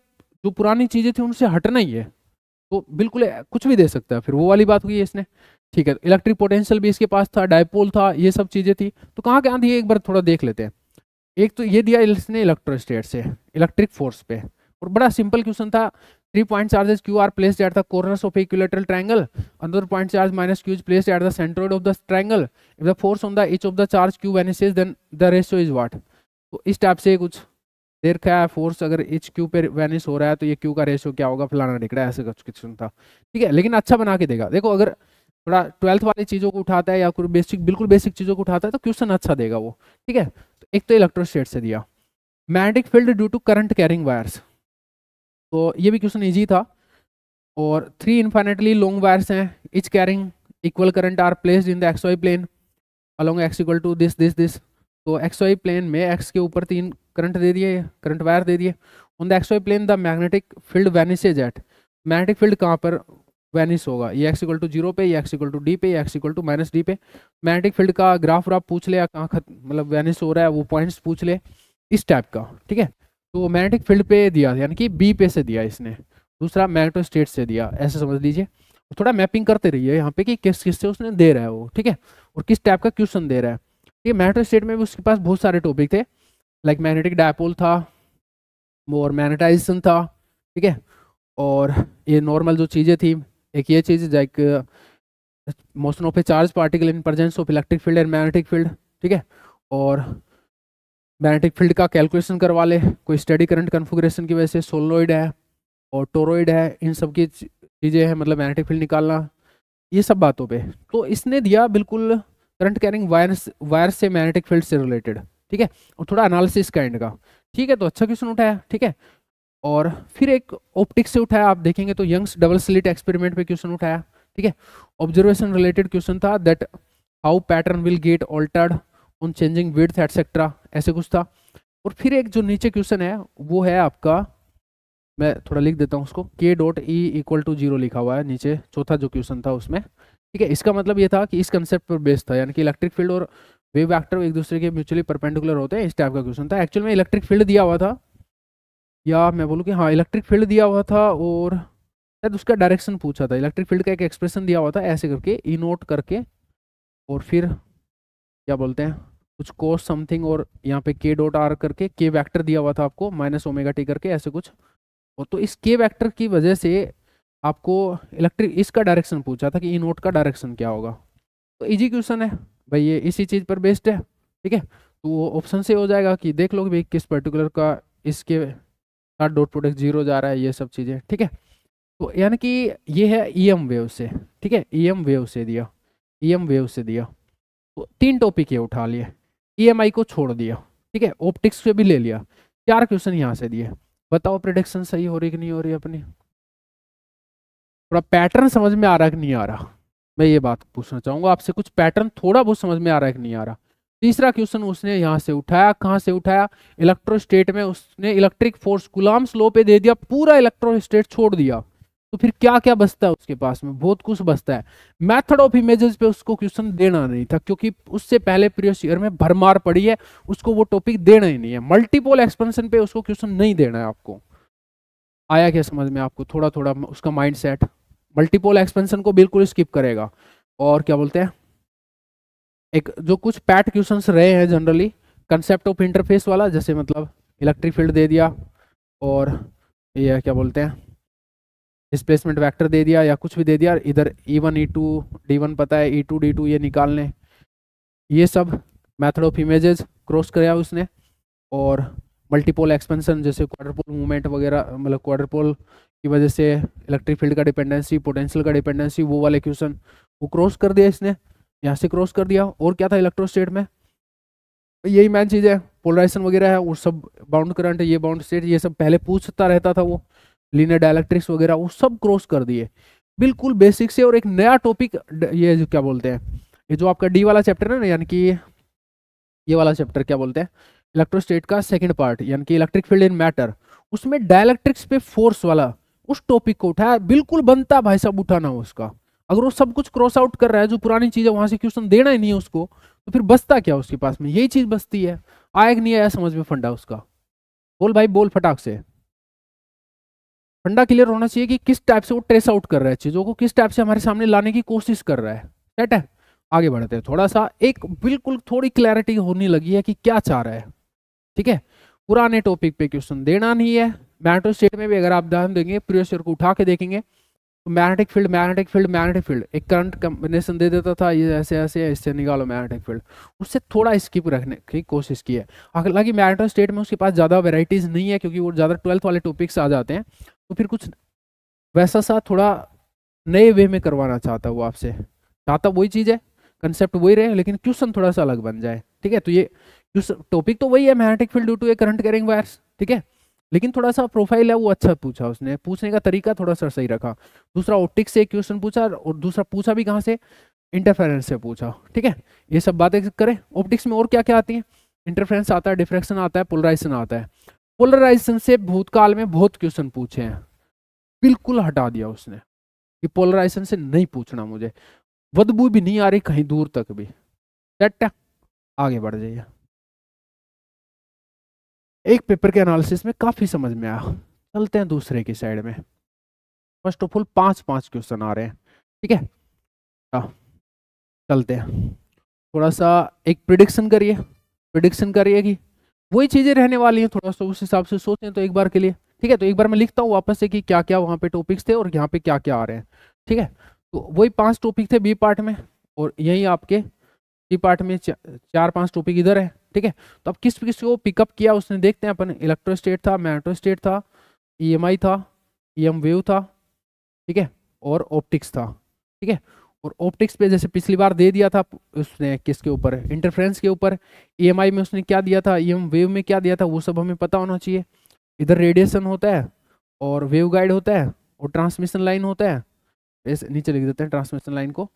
जो पुरानी चीज़ें थी उनसे हटना ही है, तो बिल्कुल कुछ भी दे सकता है, फिर वो वाली बात हुई है इसने, ठीक है। इलेक्ट्रिक पोटेंशियल भी इसके पास था, डायपोल था, ये सब चीज़ें थी, तो कहाँ कहाँ थी एक बार थोड़ा देख लेते हैं। एक तो ये दिया इसने इलेक्ट्रोस्टेट से इलेक्ट्रिक फोर्स पे, और बड़ा सिंपल क्वेश्चन था, 3 point charges q are placed at the corners of equilateral triangle. Another point charge minus q is placed at the centroid of the triangle. If the force on the each of the charge q vanishes, then the ratio is what? तो इस type से कुछ देर का force अगर H Q पे vanish हो रहा है तो ये क्यू का रेशियो क्या होगा, फलाना निकला, ऐसे कुछ क्वेश्चन था। ठीक है, लेकिन अच्छा बना के देगा। देखो अगर थोड़ा 12th वाली चीज़ों को उठाता है या कोई बेसिक, बिल्कुल बेसिक चीज़ों को उठाता है तो क्वेश्चन अच्छा देगा वो। ठीक है, तो एक तो इलेक्ट्रोस्टेट से दिया, magnetic field due to current carrying wires, तो ये भी क्वेश्चन ईजी था। और 3 इन्फाइनेटली लॉन्ग वायर्स हैं, each carrying equal current are placed in the x y plane along x equal to this. तो एक्स वाई प्लेन में x के ऊपर 3 करंट दे दिए, करंट वायर दे दिए। On the x y plane the magnetic field vanishes at, magnetic field कहाँ पर vanish होगा, ये एक्स इक्वल टू 0 पे, ये एक्स इक्वल टू डी पे, ये x equal to minus d पे। मैग्नेटिक फील्ड का ग्राफ व्राफ पूछ ले, कहाँ मतलब वैनिश हो रहा है वो पॉइंट्स पूछ ले, इस टाइप का। ठीक है, तो मैग्नेटिक फील्ड पे दिया यानी कि बी पे से दिया इसने, दूसरा मैग्नेटोस्टेट से दिया, ऐसे समझ लीजिए। थोड़ा मैपिंग करते रहिए यहाँ पे कि किस किस से उसने दे रहा है वो। ठीक है, और किस टाइप का क्वेश्चन दे रहा है। ये मैग्नेटोस्टेट में भी उसके पास बहुत सारे टॉपिक थे, लाइक मैग्नेटिक डायपोल था और मैग्नेटाइजेशन था। ठीक है, और ये नॉर्मल जो चीज़ें थी, एक ये चीज़ like motion of a charge particle in presence of electric field and magnetic field. ठीक है, और मैग्नेटिक फील्ड का कैलकुलेशन करवा ले, कोई स्टडी करंट कन्फिगरेशन की वजह से सोलोइड है और टोरोइड है, इन सब की चीज़ें हैं, मतलब मैग्नेटिक फील्ड निकालना, ये सब बातों पे। तो इसने दिया बिल्कुल करंट कैरिंग वायर से मैग्नेटिक फील्ड से रिलेटेड। ठीक है, और थोड़ा एनालिसिस काइंड का। ठीक है, तो अच्छा क्वेश्चन उठाया। ठीक है, और फिर एक ऑप्टिक्स से उठाया, आप देखेंगे तो यंग्स डबल स्लिट एक्सपेरिमेंट पे क्वेश्चन उठाया। ठीक है, ऑब्जर्वेशन रिलेटेड क्वेश्चन था, that how pattern will get altered on changing width etcetera, ऐसे कुछ था। और फिर एक जो नीचे क्वेश्चन है वो है आपका, मैं थोड़ा लिख देता हूँ उसको, k dot E equal to 0 लिखा हुआ है नीचे, चौथा जो क्वेश्चन था उसमें। ठीक है, इसका मतलब ये था कि इस कंसेप्ट पर बेस्ड था, यानी कि इलेक्ट्रिक फील्ड और वेव वेक्टर एक दूसरे के म्यूचुअली परपेंडिकुलर होते हैं, इस टाइप का क्वेश्चन था। एक्चुअल में इलेक्ट्रिक फील्ड दिया हुआ था, या मैं बोलूँ कि हाँ इलेक्ट्रिक फील्ड दिया हुआ था, और शायद उसका डायरेक्शन पूछा था। इलेक्ट्रिक फील्ड का एक एक्सप्रेशन दिया हुआ था ऐसे करके, ई नोट करके, और फिर क्या बोलते हैं कुछ कोस समथिंग, और यहाँ पे k डॉट आर करके k वेक्टर दिया हुआ था आपको, माइनस ओमेगा टी करके, ऐसे कुछ। और तो इस k वेक्टर की वजह से आपको इलेक्ट्रिक इसका डायरेक्शन पूछा था कि ई नोट का डायरेक्शन क्या होगा। तो इजी क्वेश्चन है भाई, ये इसी चीज़ पर बेस्ड है। ठीक है, तो वो ऑप्शन से हो जाएगा कि देख लो भाई किस पर्टिकुलर का इसके साथ डॉट प्रोडक्ट 0 जा रहा है, ये सब चीज़ें। ठीक है, तो यानी कि ये है EM वेव से। ठीक है, EM वेव से दिया, EM वेव से दिया। तो 3 टॉपिक ये उठा लिए, EMI को छोड़ दिया। ठीक है, ऑप्टिक्स से भी ले लिया, 4 क्वेश्चन यहाँ से दिए। बताओ प्रेडिक्शन सही हो रही कि नहीं हो रही अपनी, थोड़ा पैटर्न समझ में आ रहा है कि नहीं आ रहा, मैं ये बात पूछना चाहूंगा आपसे, कुछ पैटर्न थोड़ा बहुत समझ में आ रहा है कि नहीं आ रहा। तीसरा क्वेश्चन उसने यहाँ से उठाया, कहाँ से उठाया, इलेक्ट्रोस्टेट में उसने इलेक्ट्रिक फोर्स कूलम्ब्स लॉ पे दे दिया, पूरा इलेक्ट्रोस्टेट छोड़ दिया। तो फिर क्या क्या बचता है उसके पास में, बहुत कुछ बचता है। मेथड ऑफ इमेजेस पे उसको क्वेश्चन देना नहीं था, क्योंकि उससे पहले प्रीवियस ईयर में भरमार पड़ी है, उसको वो टॉपिक देना ही नहीं है। मल्टीपोल एक्सपेंशन पे उसको क्वेश्चन नहीं देना है आपको। आया क्या समझ में आपको, थोड़ा थोड़ा उसका माइंड सेट, मल्टीपोल एक्सपेंशन को बिल्कुल स्किप करेगा। और क्या बोलते हैं, एक जो कुछ पैट क्वेश्चंस रहे हैं जनरली, कंसेप्ट ऑफ इंटरफेस वाला, जैसे मतलब इलेक्ट्रिक फील्ड दे दिया, और ये क्या बोलते हैं डिस्प्लेसमेंट वेक्टर दे दिया, या कुछ भी दे दिया, इधर E1 E2 D1 पता है, E2 D2 ये निकालने, ये सब मेथड ऑफ इमेजेस क्रॉस कराया उसने। और मल्टीपोल एक्सपेंशन जैसे क्वाड्रपोल मूवमेंट वगैरह, मतलब क्वाड्रपोल की वजह से इलेक्ट्रिक फील्ड का डिपेंडेंसी, पोटेंशियल का डिपेंडेंसी, वो वाले क्वेश्चन वो क्रॉस कर दिया इसने, यहाँ से क्रॉस कर दिया। और क्या था इलेक्ट्रोस्टेट में, यही मेन चीज़ है, पोलराइजेशन वगैरह है, वो सब बाउंड करंट, ये बाउंड स्टेट, ये सब पहले पूछता रहता था वो, लीनियर डायलेक्ट्रिक्स वगैरह, वो सब क्रॉस कर दिए बिल्कुल बेसिक से। और एक नया टॉपिक, ये जो क्या बोलते हैं, ये जो आपका डी वाला चैप्टर है ना, यानी कि ये वाला चैप्टर क्या बोलते हैं, इलेक्ट्रोस्टेट का सेकंड पार्ट, यानी कि इलेक्ट्रिक फील्ड इन मैटर, उसमें डायलेक्ट्रिक्स पे फोर्स वाला उस टॉपिक को उठाया। बिल्कुल बनता भाई साहब उठाना उसका, अगर वो सब कुछ क्रॉस आउट कर रहा है, जो पुरानी चीज़ है वहां से क्वेश्चन देना ही नहीं है उसको, तो फिर बचता क्या उसके पास में, यही चीज़ बचती है। आया कि नहीं आया समझ में फंडा उसका, बोल भाई बोल फटाक से। फंडा क्लियर होना चाहिए कि किस टाइप से वो ट्रेस आउट कर रहा है चीज़ों को, किस टाइप से हमारे सामने लाने की कोशिश कर रहा है। सेट है, आगे बढ़ते हैं। थोड़ा सा एक बिल्कुल थोड़ी क्लैरिटी होने लगी है कि क्या चाह रहा है। ठीक है, पुराने टॉपिक पे क्वेश्चन देना नहीं है, मैग्नेटो स्टेट में भी अगर आप ध्यान देंगे प्रीवियस ईयर को उठा के देखेंगे तो magnetic field magnetic field magnetic field एक करंट कॉम्बिनेशन दे देता था, ये ऐसे ऐसे इससे निकालो मैग्नेटिक फील्ड, उससे थोड़ा स्किप रखने की कोशिश की है। हालांकि मैग्नेटो स्टेट में उसके पास ज़्यादा वेराइटीज़ नहीं है क्योंकि वो ज़्यादा 12th वाले टॉपिक्स आ जाते हैं, तो फिर कुछ वैसा सा थोड़ा नए वे में करवाना चाहता है वो आपसे, चाहता वही चीज़ है, कंसेप्ट वही रहे लेकिन क्वेश्चन थोड़ा सा अलग बन जाए। ठीक है, तो ये टॉपिक तो वही है, magnetic field due to a current carrying wires. ठीक है, लेकिन थोड़ा सा प्रोफाइल है वो अच्छा पूछा, उसने पूछने का तरीका थोड़ा सा सही रखा। दूसरा ऑप्टिक्स से एक क्वेश्चन पूछा और दूसरा पूछा भी कहाँ से, इंटरफेरेंस से पूछा। ठीक है, ये सब बातें करें। ऑप्टिक्स में और क्या क्या आती है, इंटरफेरेंस आता है, डिफ्रैक्शन आता है, पोलराइजेशन आता है। पोलराइजेशन से भूतकाल में बहुत क्वेश्चन पूछे हैं, बिल्कुल हटा दिया उसने कि पोलराइजेशन से नहीं पूछना मुझे, बदबू भी नहीं आ रही कहीं दूर तक भी। दैट आगे बढ़ जाइए। एक पेपर के एनालिसिस में काफी समझ में आया, चलते हैं दूसरे की साइड में। फर्स्ट ऑफ ऑल 5 क्वेश्चन आ रहे हैं। ठीक है, चलते हैं थोड़ा सा एक प्रिडिक्शन करिए कि वही चीजें रहने वाली हैं, थोड़ा सा उस हिसाब से सोचें तो एक बार के लिए। ठीक है, तो एक बार मैं लिखता हूँ वापस से कि क्या क्या वहाँ पे टॉपिक्स थे और यहाँ पे क्या क्या आ रहे हैं। ठीक है, तो वही 5 टॉपिक थे बी पार्ट में और यही आपके सी पार्ट में 4-5 टॉपिक इधर है। ठीक है, तो अब किस किस को पिकअप किया उसने देखते हैं अपन। इलेक्ट्रोस्टेट था, मैग्नेटोस्टेट था, ईएमआई था, ईएम वेव था, ठीक है, और ऑप्टिक्स था। ठीक है, और ऑप्टिक्स पे जैसे पिछली बार दे दिया था उसने किसके ऊपर, इंटरफेरेंस के ऊपर। ईएमआई में उसने क्या दिया था, ईएम वेव में क्या दिया था, वो सब हमें पता होना चाहिए। इधर रेडिएशन होता है और वेव गाइड होता है और ट्रांसमिशन लाइन होता है, ऐसे नीचे लिख देते हैं ट्रांसमिशन लाइन को,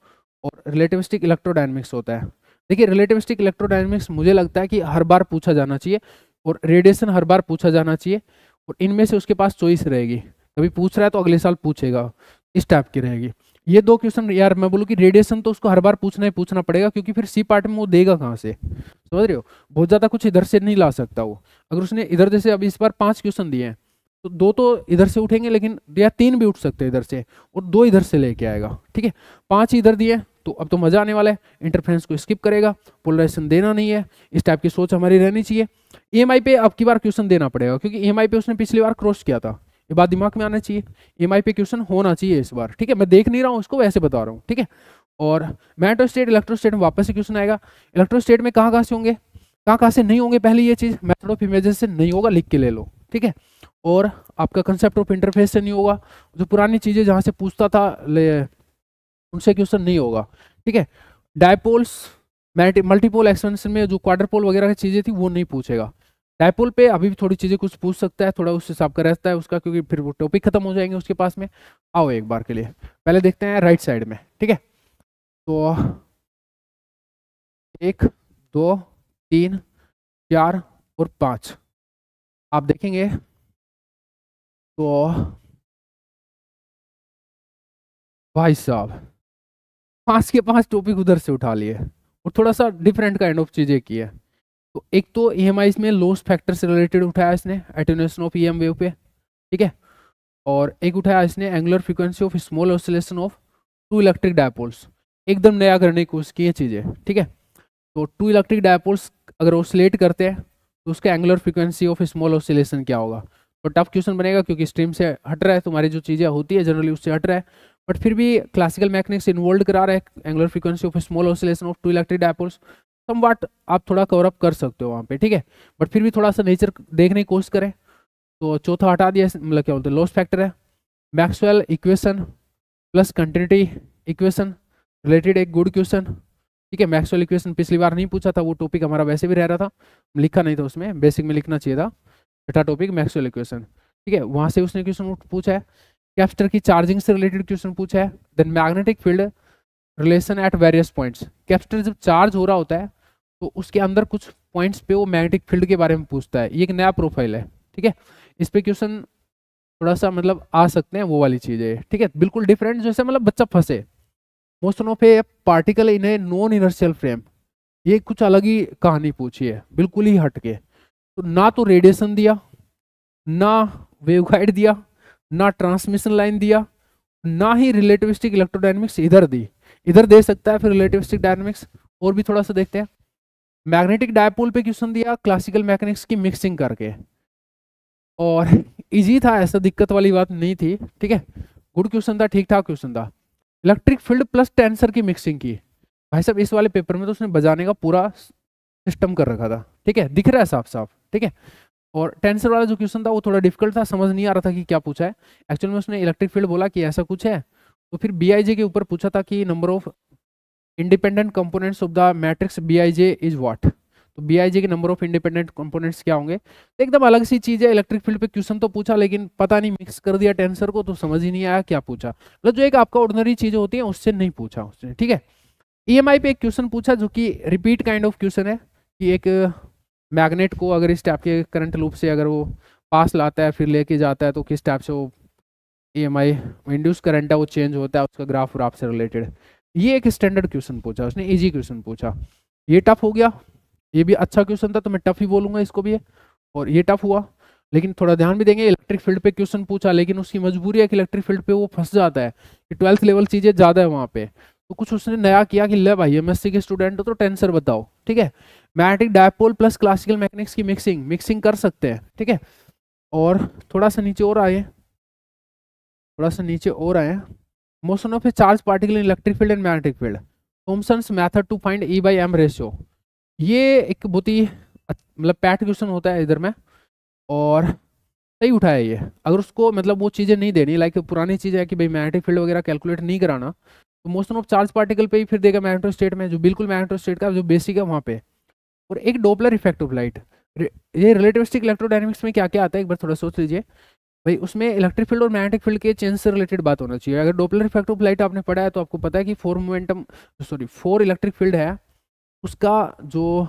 और रिलेटिविस्टिक इलेक्ट्रोडायनेमिक्स होता है। देखिए रिलेटिविस्टिक इलेक्ट्रोडायनेमिक्स मुझे लगता है कि हर बार पूछा जाना चाहिए और रेडिएशन हर बार पूछा जाना चाहिए, और इनमें से उसके पास चॉइस रहेगी, कभी पूछ रहा है तो अगले साल पूछेगा, इस टाइप की रहेगी। ये 2 क्वेश्चन यार मैं बोलूँ कि रेडिएशन तो उसको हर बार पूछना ही पूछना पड़ेगा, क्योंकि फिर सी पार्ट में वो देगा कहाँ से, समझ रहे हो, बहुत ज्यादा कुछ इधर से नहीं ला सकता वो। अगर उसने इधर जैसे अब इस बार 5 क्वेश्चन दिए हैं तो 2 तो इधर से उठेंगे, लेकिन या 3 भी उठ सकते हैं इधर से, और 2 इधर से लेके आएगा। ठीक है, 5 इधर दिए तो अब तो मजा आने वाला है, इंटरफेरेंस को स्किप करेगा, पोलराइजेशन देना नहीं है, इस टाइप की सोच हमारी रहनी चाहिए। ईएमआई पे अब की बार क्वेश्चन देना पड़ेगा, क्योंकि ईएमआई पे उसने पिछली बार क्रॉस किया था, ये बात दिमाग में आना चाहिए। ईएमआई पे क्वेश्चन होना चाहिए इस बार। ठीक है, मैं देख नहीं रहा हूँ उसको, वैसे बता रहा हूँ। ठीक है, और मैग्नेटोस्टेट इलेक्ट्रोस्टेट में वापस से क्वेश्चन आएगा। इलेक्ट्रोस्टेट में कहाँ से होंगे, कहाँ से नहीं होंगे, पहले ये चीज मेथड ऑफ इमेजेस से नहीं होगा, लिख के ले लो। ठीक है, और आपका कंसेप्ट ऑफ इंटरफेस से नहीं होगा, जो पुरानी चीजें जहां से पूछता था उनसे क्वेश्चन नहीं होगा। ठीक है, डायपोल्स मल्टीपोल एक्सपेंशन में जो क्वाड्रपोल वगैरह की चीजें थी वो नहीं पूछेगा। डायपोल पे अभी भी थोड़ी चीजें कुछ पूछ सकता है, थोड़ा उस हिसाब का रहता है उसका, क्योंकि फिर वो टॉपिक खत्म हो जाएंगे उसके पास में। आओ एक बार के लिए पहले देखते हैं राइट साइड में। ठीक है, तो 1 2 3 4 और 5 आप देखेंगे तो भाई साहब 5 के 5 टॉपिक उधर से उठा लिए और थोड़ा सा डिफरेंट काइंड ऑफ चीजें की है। तो एक तो ईएमआई में लॉस फैक्टर से रिलेटेड उठाया इसने, एटेन्यूएशन ऑफ ईएम वेव पे। ठीक है, और एक उठाया इसने angular frequency of small oscillation of 2 electric dipoles, एकदम नया करने की कोशिश की है चीजें। ठीक है, तो 2 इलेक्ट्रिक डायपोल्स अगर ऑसिलेट करते हैं तो उसका angular frequency of small oscillation क्या होगा। तो टफ क्वेश्चन बनेगा, क्योंकि स्ट्रीम से हट रहा है, तुम्हारी जो चीज़ें होती है जनरली उससे हट रहा है, बट फिर भी क्लासिकल मैकेनिक्स इन्वॉल्व करा रहा है angular frequency of small oscillation of 2 electric dipoles. Somewhat आप थोड़ा कवर अप कर सकते हो वहाँ पे। ठीक है, बट फिर भी थोड़ा सा नेचर देखने की कोशिश करें। तो चौथा हटा दिया, मतलब क्या बोलते हैं, लॉस फैक्टर है। Maxwell equation plus continuity equation related एक गुड क्वेश्चन। ठीक है, मैक्सवेल इक्वेशन पिछली बार नहीं पूछा था, वो टॉपिक हमारा वैसे भी रह रहा था, लिखा नहीं था उसमें, बेसिक में लिखना चाहिए था। छठा टॉपिक मैक्सवेल इक्वेशन। ठीक है, वहां से उसने क्वेश्चन पूछा है। कैपेसिटर की चार्जिंग से रिलेटेड क्वेश्चन पूछा है। Then magnetic field relation at various points, capacitor जब चार्ज हो रहा होता है तो उसके अंदर कुछ पॉइंट्स पे वो मैग्नेटिक फील्ड के बारे में पूछता है, ये एक नया प्रोफाइल है। ठीक है, इस पे क्वेश्चन थोड़ा सा मतलब आ सकते हैं, वो वाली चीज है। ठीक है, बिल्कुल डिफरेंट, जैसे मतलब बच्चा फंसे। Motion of A particle in a non inertial frame, ये कुछ अलग ही कहानी पूछी है, बिल्कुल ही हटके। तो ना तो रेडिएशन दिया, ना वेवगाइड दिया, ना ट्रांसमिशन लाइन दिया, ना ही रिलेटिविस्टिक इलेक्ट्रोडायनेमिक्स इधर दी। इधर दे सकता है फिर रिलेटिविस्टिक डायनेमिक्स। और भी थोड़ा सा देखते हैं। मैग्नेटिक डायपोल पे क्वेश्चन दिया क्लासिकल मैकेनिक्स की मिक्सिंग करके, और इजी था, ऐसा दिक्कत वाली बात नहीं थी, ठीक है, गुड क्वेश्चन था, ठीक ठाक क्वेश्चन था। इलेक्ट्रिक फील्ड प्लस टेंसर की मिक्सिंग की, भाई साहब इस वाले पेपर में तो उसने बजाने का पूरा सिस्टम कर रखा था, ठीक है, दिख रहा है साफ साफ, ठीक है। और टेंसर वाला जो क्वेश्चन था वो थोड़ा डिफिकल्ट था, समझ नहीं आ रहा था कि क्या पूछा है। एक्चुअल में उसने इलेक्ट्रिक फील्ड बोला कि ऐसा कुछ है, तो फिर बीआईजे के ऊपर पूछा था कि number of independent components of the matrix BIJ is what, तो बीआईजे के नंबर ऑफ इंडिपेंडेंट कंपोनेंट्स क्या होंगे। तो एकदम अलग सी चीज है, इलेक्ट्रिक फील्ड पे क्वेश्चन तो पूछा लेकिन पता नहीं मिक्स कर दिया टेंसर को, तो समझ ही नहीं आया क्या पूछा, मतलब जो एक आपका ऑर्डिनरी चीज होती है उससे नहीं पूछा उसने, ठीक है। ईएमआई पे एक क्वेश्चन पूछा जो कि रिपीट काइंड ऑफ क्वेश्चन है, कि एक मैग्नेट को अगर इस टाइप के करंट लूप से अगर वो पास लाता है फिर लेके जाता है तो किस टाइप से वो ईएमआई इंड्यूस करंट है वो चेंज होता है, उसका ग्राफ ग्राफ से रिलेटेड। ये एक स्टैंडर्ड क्वेश्चन पूछा उसने, इजी क्वेश्चन पूछा, ये टफ हो गया, ये भी अच्छा क्वेश्चन था तो मैं टफ ही बोलूंगा इसको भी, और ये टफ हुआ। लेकिन थोड़ा ध्यान भी देंगे, इलेक्ट्रिक फील्ड पे क्वेश्चन पूछा लेकिन उसकी मजबूरी है कि इलेक्ट्रिक फील्ड पे वो फंस जाता है कि 12th लेवल चीजें ज्यादा है वहाँ पे, तो कुछ उसने नया किया कि ले भाई एमएससी के स्टूडेंट हो तो टेंसर बताओ, ठीक है, magnetic dipole plus classical mechanics की मिक्सिंग कर सकते हैं, ठीक है। और थोड़ा सा नीचे और आए, थोड़ा सा नीचे और आए, motion of a charge particle in electric field and magnetic field, Thomson's method to find e by m ratio. ये एक बहुत ही मतलब पैट क्वेश्चन होता है इधर में, और सही उठाया ये। अगर उसको मतलब वो चीज़ें नहीं देनी, लाइक पुरानी चीज़ है कि भाई मैग्नेटिक फील्ड वगैरह कैलकुलेट नहीं कराना, तो मोशन ऑफ चार्ज पार्टिकल पे ही फिर देगा मैग्नेटो स्टेट में, जो बिल्कुल मैग्नेटो स्टेट का जो बेसिक है वहाँ पे। और एक डोपलर इफेक्ट ऑफ लाइट, ये रिलेटिविस्टिक इलेक्ट्रोडायनेमिक्स में क्या क्या आता है एक बार थोड़ा सोच लीजिए भाई, उसमें इलेक्ट्रिक फील्ड और मैग्नेटिक फील्ड के चेंज से रिलेटेड बात होना चाहिए। अगर डोपलर इफेक्ट ऑफ लाइट आपने पढ़ा है तो आपको पता है कि फोर इलेक्ट्रिक फील्ड है, उसका जो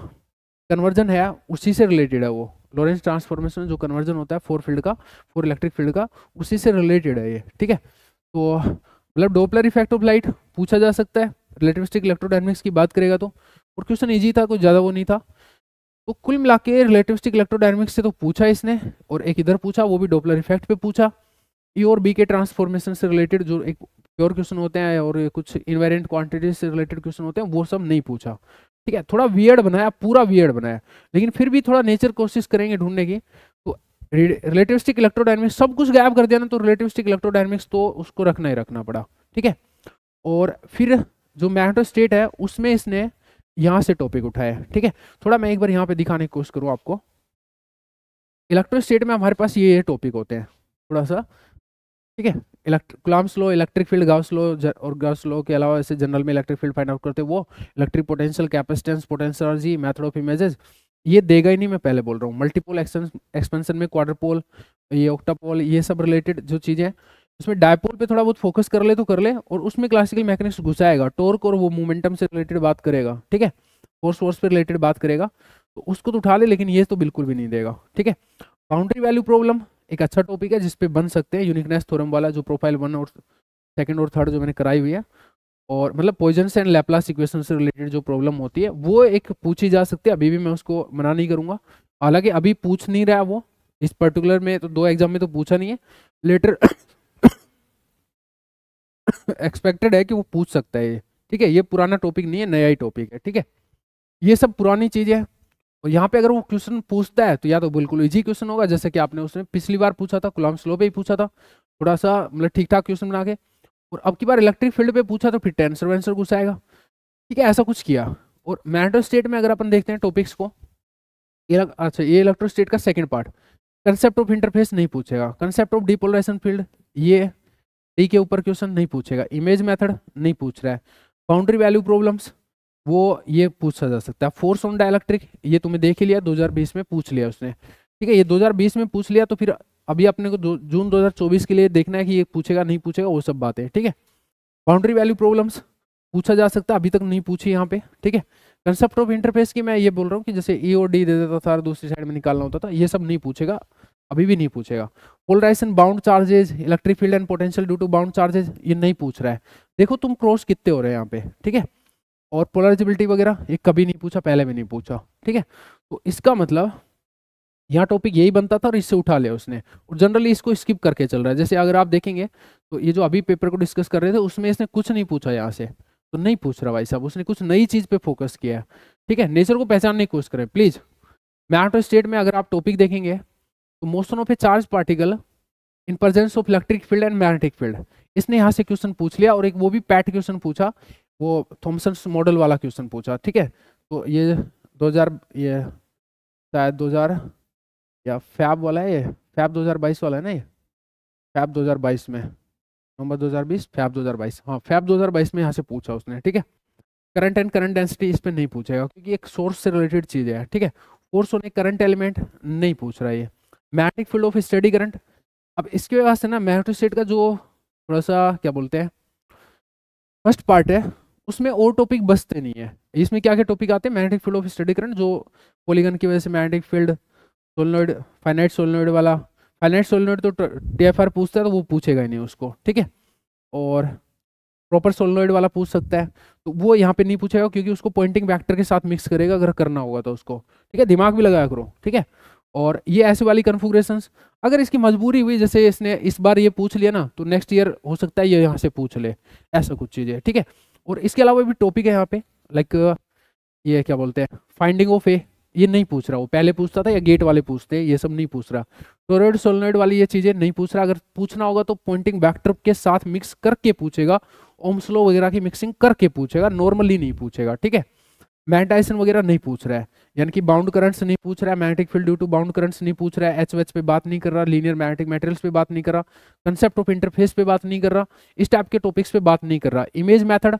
कन्वर्जन है उसी से रिलेटेड है, वो लॉरेंस ट्रांसफॉर्मेशन में जो कन्वर्जन होता है फोर इलेक्ट्रिक फील्ड का, उसी से रिलेटेड है ये, ठीक है। तो मतलब डोपलर इफेक्ट ऑफ लाइट पूछा जा सकता है रिलेटिविस्टिक इलेक्ट्रोडायनेमिक्स की बात करेगा तो, और क्वेश्चन इजी था, कुछ ज़्यादा वो नहीं था। तो कुल मिला के रिलेटिविस्टिक इलेक्ट्रोडायनेमिक्स से तो पूछा इसने, और एक इधर पूछा वो भी डोपलर इफेक्ट पे पूछा। ई और बी के ट्रांसफॉर्मेशन से रिलेटेड जो एक प्योर क्वेश्चन होते हैं और कुछ इनवेरिएंट क्वांटिटीज से रिलेटेड क्वेश्चन होते हैं वो सब नहीं पूछा, ठीक है। थोड़ा वियर्ड बनाया, पूरा वियर्ड बनाया, लेकिन फिर भी थोड़ा नेचर कोशिश करेंगे ढूंढने की। तो रिलेटिविस्टिक इलेक्ट्रोडायनेमिक्स सब कुछ गायब कर दिया ना, तो रिलेटिविस्टिक इलेक्ट्रोडायनेमिक्स तो उसको रखना ही रखना पड़ा, ठीक है। और फिर जो मैग्नेटो स्टेट है उसमें इसने यहाँ से टॉपिक उठाया, ठीक है। थोड़ा मैं एक बार यहाँ पे दिखाने की कोशिश करूँ आपको, इलेक्ट्रोस्टेट में हमारे पास ये टॉपिक होते हैं थोड़ा सा, ठीक है। Coulomb's law, electric field, Gauss law, और गाउस लॉ के अलावा ऐसे जनरल में इलेक्ट्रिक फील्ड फाइंड आउट करते हैं वो, electric potential, capacitance, potential energy, method of images, ये देगा ही नहीं, मैं पहले बोल रहा हूँ। मल्टीपोल एक्सपेंशन में क्वाड्रपोल, ये ऑक्टापोल, ये सब रिलेटेड जो चीज़ें हैं, उसमें डायपोल पे थोड़ा बहुत फोकस कर ले तो कर ले, और उसमें क्लासिकल मैकेनिक्स घुसाएगा, टॉर्क और वो मोमेंटम से रिलेटेड बात करेगा, ठीक है, फोर्स पे रिलेटेड बात करेगा, तो उसको तो उठा ले, लेकिन ये तो बिल्कुल भी नहीं देगा, ठीक है। बाउंड्री वैल्यू प्रॉब्लम एक अच्छा टॉपिक है जिसपे बन सकते हैं, यूनिकनेस थ्योरम वाला जो प्रोफाइल 1 और 2 और 3 जो मैंने कराई हुई है, और मतलब पॉइजन्स एंड लैप्लास इक्वेशन से रिलेटेड जो प्रॉब्लम होती है वो एक पूछी जा सकती है। अभी भी मैं उसको मना नहीं करूंगा, हालांकि अभी पूछ नहीं रहा वो इस पर्टिकुलर में, तो 2 एग्जाम में तो पूछा नहीं है, लेटर एक्सपेक्टेड है कि वो पूछ सकता है ये, ठीक है। ये पुराना टॉपिक नहीं है, नया ही टॉपिक है, ठीक है। ये सब पुरानी चीजें हैं, और यहाँ पे अगर वो क्वेश्चन पूछता है तो या तो बिल्कुल इजी क्वेश्चन होगा, जैसे कि आपने उसने पिछली बार पूछा था, कूलम्ब्स लॉ पे ही पूछा था, थोड़ा सा मतलब ठीक ठाक क्वेश्चन बना के, और अब की बार इलेक्ट्रिक फील्ड पे पूछा तो फिर टेंसर वेंसर घुसाएगा, ठीक है, ऐसा कुछ किया। और मैग्नेटो स्टेट में अगर अपन देखते हैं टॉपिक्स को, अच्छा ये इलेक्ट्रो स्टेट का second part, concept of interface नहीं पूछेगा, कंसेप्ट ऑफ डिपोलराइजेशन फील्ड ये डी के ऊपर क्वेश्चन नहीं पूछेगा, इमेज मेथड नहीं पूछ रहा है, बाउंड्री वैल्यू प्रॉब्लम्स वो ये पूछा जा सकता है, फोर्स ऑन डाइलेक्ट्रिक ये तुम्हें देख ही लिया 2020 में पूछ लिया उसने, ठीक है, ये 2020 में पूछ लिया, तो फिर अभी अपने को जून 2024 के लिए देखना है कि ये पूछेगा नहीं पूछेगा, वो सब बातें, ठीक है। बाउंड्री वैल्यू प्रॉब्लम्स पूछा जा सकता है, अभी तक नहीं पूछी यहाँ पे, ठीक है। कंसेप्ट ऑफ इंटरफेस की मैं ये बोल रहा हूँ कि जैसे ई और डी दे देता था, दूसरी साइड में निकालना होता था, ये सब नहीं पूछेगा, अभी भी नहीं पूछेगा। Polarisation, bound charges, electric field and potential due to bound charges ये नहीं पूछ रहा है, देखो तुम क्रॉस कितने हो रहे हैं यहाँ पे, ठीक है। और पोलराइजेबिलिटी वगैरह ये कभी नहीं पूछा, पहले भी नहीं पूछा, ठीक है। तो इसका मतलब यहाँ टॉपिक यही बनता था और इससे उठा लिया उसने, और जनरली इसको स्किप करके चल रहा है। जैसे अगर आप देखेंगे तो ये जो अभी पेपर को डिस्कस कर रहे थे उसमें इसने कुछ नहीं पूछा यहाँ से, तो नहीं पूछ रहा भाई साहब, उसने कुछ नई चीज पे फोकस किया है, ठीक है। नेचर को पहचानने की कोशिश करें प्लीज। मैग्नेटो स्टेट में अगर आप टॉपिक देखेंगे तो motion of a charge particle in presence of electric field and magnetic field, इसने यहाँ से क्वेश्चन पूछ लिया, और एक वो भी पैट क्वेश्चन पूछा, वो थॉमसन मॉडल वाला क्वेश्चन पूछा, ठीक है। तो ये 2000, ये शायद 2000 या फैब वाला है, ये फैब 2022 वाला है ना, ये फैब 2022 में, नवंबर 2020, फैब 2022, हाँ फैब 2022 में यहाँ से पूछा उसने, ठीक है। करंट एंड करंट डेंसिटी इस पे नहीं पूछेगा, क्योंकि एक सोर्स से रिलेटेड चीज है, ठीक है। फोर्स होने करंट एलिमेंट नहीं पूछ रहा है ये। Magnetic field of steady current, अब इसके वजह से ना मैग्नेटोस्टेट का जो थोड़ा सा क्या बोलते हैं फर्स्ट पार्ट है, उसमें और टॉपिक बचते नहीं है। इसमें क्या क्या टॉपिक आते हैं, magnetic field of steady current, जो पॉलीगन की वजह से magnetic field, solenoid, finite solenoid वाला, फाइनाइट सोलेनोइड तो टीएफआर पूछता है तो वो पूछेगा ही नहीं उसको, ठीक है। और प्रॉपर सोलेनोइड वाला पूछ सकता है, तो वो यहाँ पे नहीं पूछेगा, क्योंकि उसको पॉइंटिंग वेक्टर के साथ मिक्स करेगा अगर करना होगा तो उसको, ठीक है। दिमाग भी लगाया करो, ठीक है। और ये ऐसी वाली कन्फिगरेशंस, अगर इसकी मजबूरी हुई, जैसे इसने इस बार ये पूछ लिया ना, तो नेक्स्ट ईयर हो सकता है ये यहाँ से पूछ ले, ऐसा कुछ चीज़ है, ठीक है। और इसके अलावा भी टॉपिक है यहाँ पे, लाइक ये क्या बोलते हैं फाइंडिंग ऑफ ए, ये नहीं पूछ रहा, वो पहले पूछता था या गेट वाले पूछते, ये सब नहीं पूछ रहा। टोरॉइड सोलेनोइड वाली ये चीज़ें नहीं पूछ रहा, अगर पूछना होगा तो पॉइंटिंग वेक्टर के साथ मिक्स करके पूछेगा, ओम्स लॉ वगैरह की मिक्सिंग करके पूछेगा, नॉर्मली नहीं पूछेगा, ठीक है। मैग्नेटाइजेशन वगैरह नहीं पूछ रहा है, यानी कि बाउंड करंट्स नहीं पूछ रहा है, magnetic field due to bound currents नहीं पूछ रहा है, एच पे बात नहीं कर रहा, लीनियर मैग्नेटिक मटेरियल्स पे बात नहीं कर रहा, कंसेप्ट ऑफ इंटरफेस पे बात नहीं कर रहा, इस टाइप के टॉपिक्स पे बात नहीं कर रहा। इमेज मेथड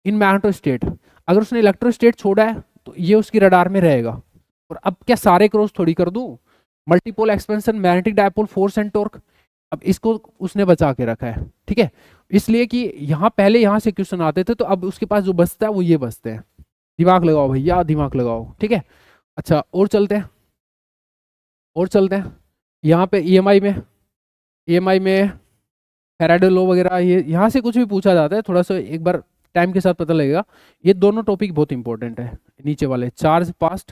इन मैग्नेटोस्टेट, अगर उसने इलेक्ट्रोस्टेट छोड़ा है तो ये उसकी रडार में रहेगा। और अब क्या सारे क्रॉस थोड़ी कर दूं, multipole expansion, magnetic dipole, force and torque, अब इसको उसने बचा के रखा है, ठीक है। इसलिए कि यहाँ पहले यहाँ से क्वेश्चन आते थे, तो अब उसके पास जो बचता है वो ये बचते हैं। दिमाग लगाओ भैया, दिमाग लगाओ, ठीक है। अच्छा और चलते हैं, और चलते हैं यहाँ पे ईएमआई में फैराडे लॉ वगैरह, ये यहाँ से कुछ भी पूछा जाता है, थोड़ा सा एक बार टाइम के साथ पता लगेगा। ये दोनों टॉपिक बहुत इंपॉर्टेंट है, नीचे वाले चार्ज पास्ट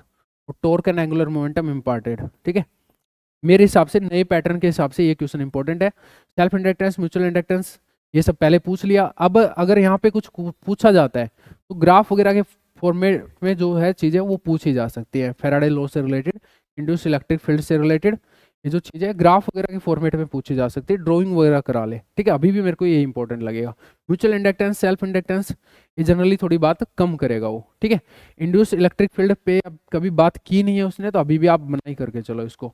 और torque and angular momentum imparted, ठीक है। मेरे हिसाब से नए पैटर्न के हिसाब से ये क्वेश्चन इंपॉर्टेंट है। सेल्फ इंडक्टेंस, म्यूचुअल इंडक्टेंस, ये सब पहले पूछ लिया। अब अगर यहाँ पे कुछ पूछा जाता है तो ग्राफ वगैरह के फॉर्मेट में जो है चीज़ें वो पूछी जा सकती है, फैराडे लॉ से रिलेटेड, इंड्यूस इलेक्ट्रिक फील्ड से रिलेटेड, ये जो चीज़ें ग्राफ वगैरह के फॉर्मेट में पूछी जा सकती है, ड्राइंग वगैरह करा ले, ठीक है। अभी भी मेरे को ये इंपॉर्टेंट लगेगा। म्यूचुअल इंडक्टेंस, सेल्फ इंडक्टेंस, ये जनरली थोड़ी बात कम करेगा वो, ठीक है। इंड्यूस इलेक्ट्रिक फील्ड पे अब कभी बात की नहीं है उसने, तो अभी भी आप मना ही करके चलो इसको,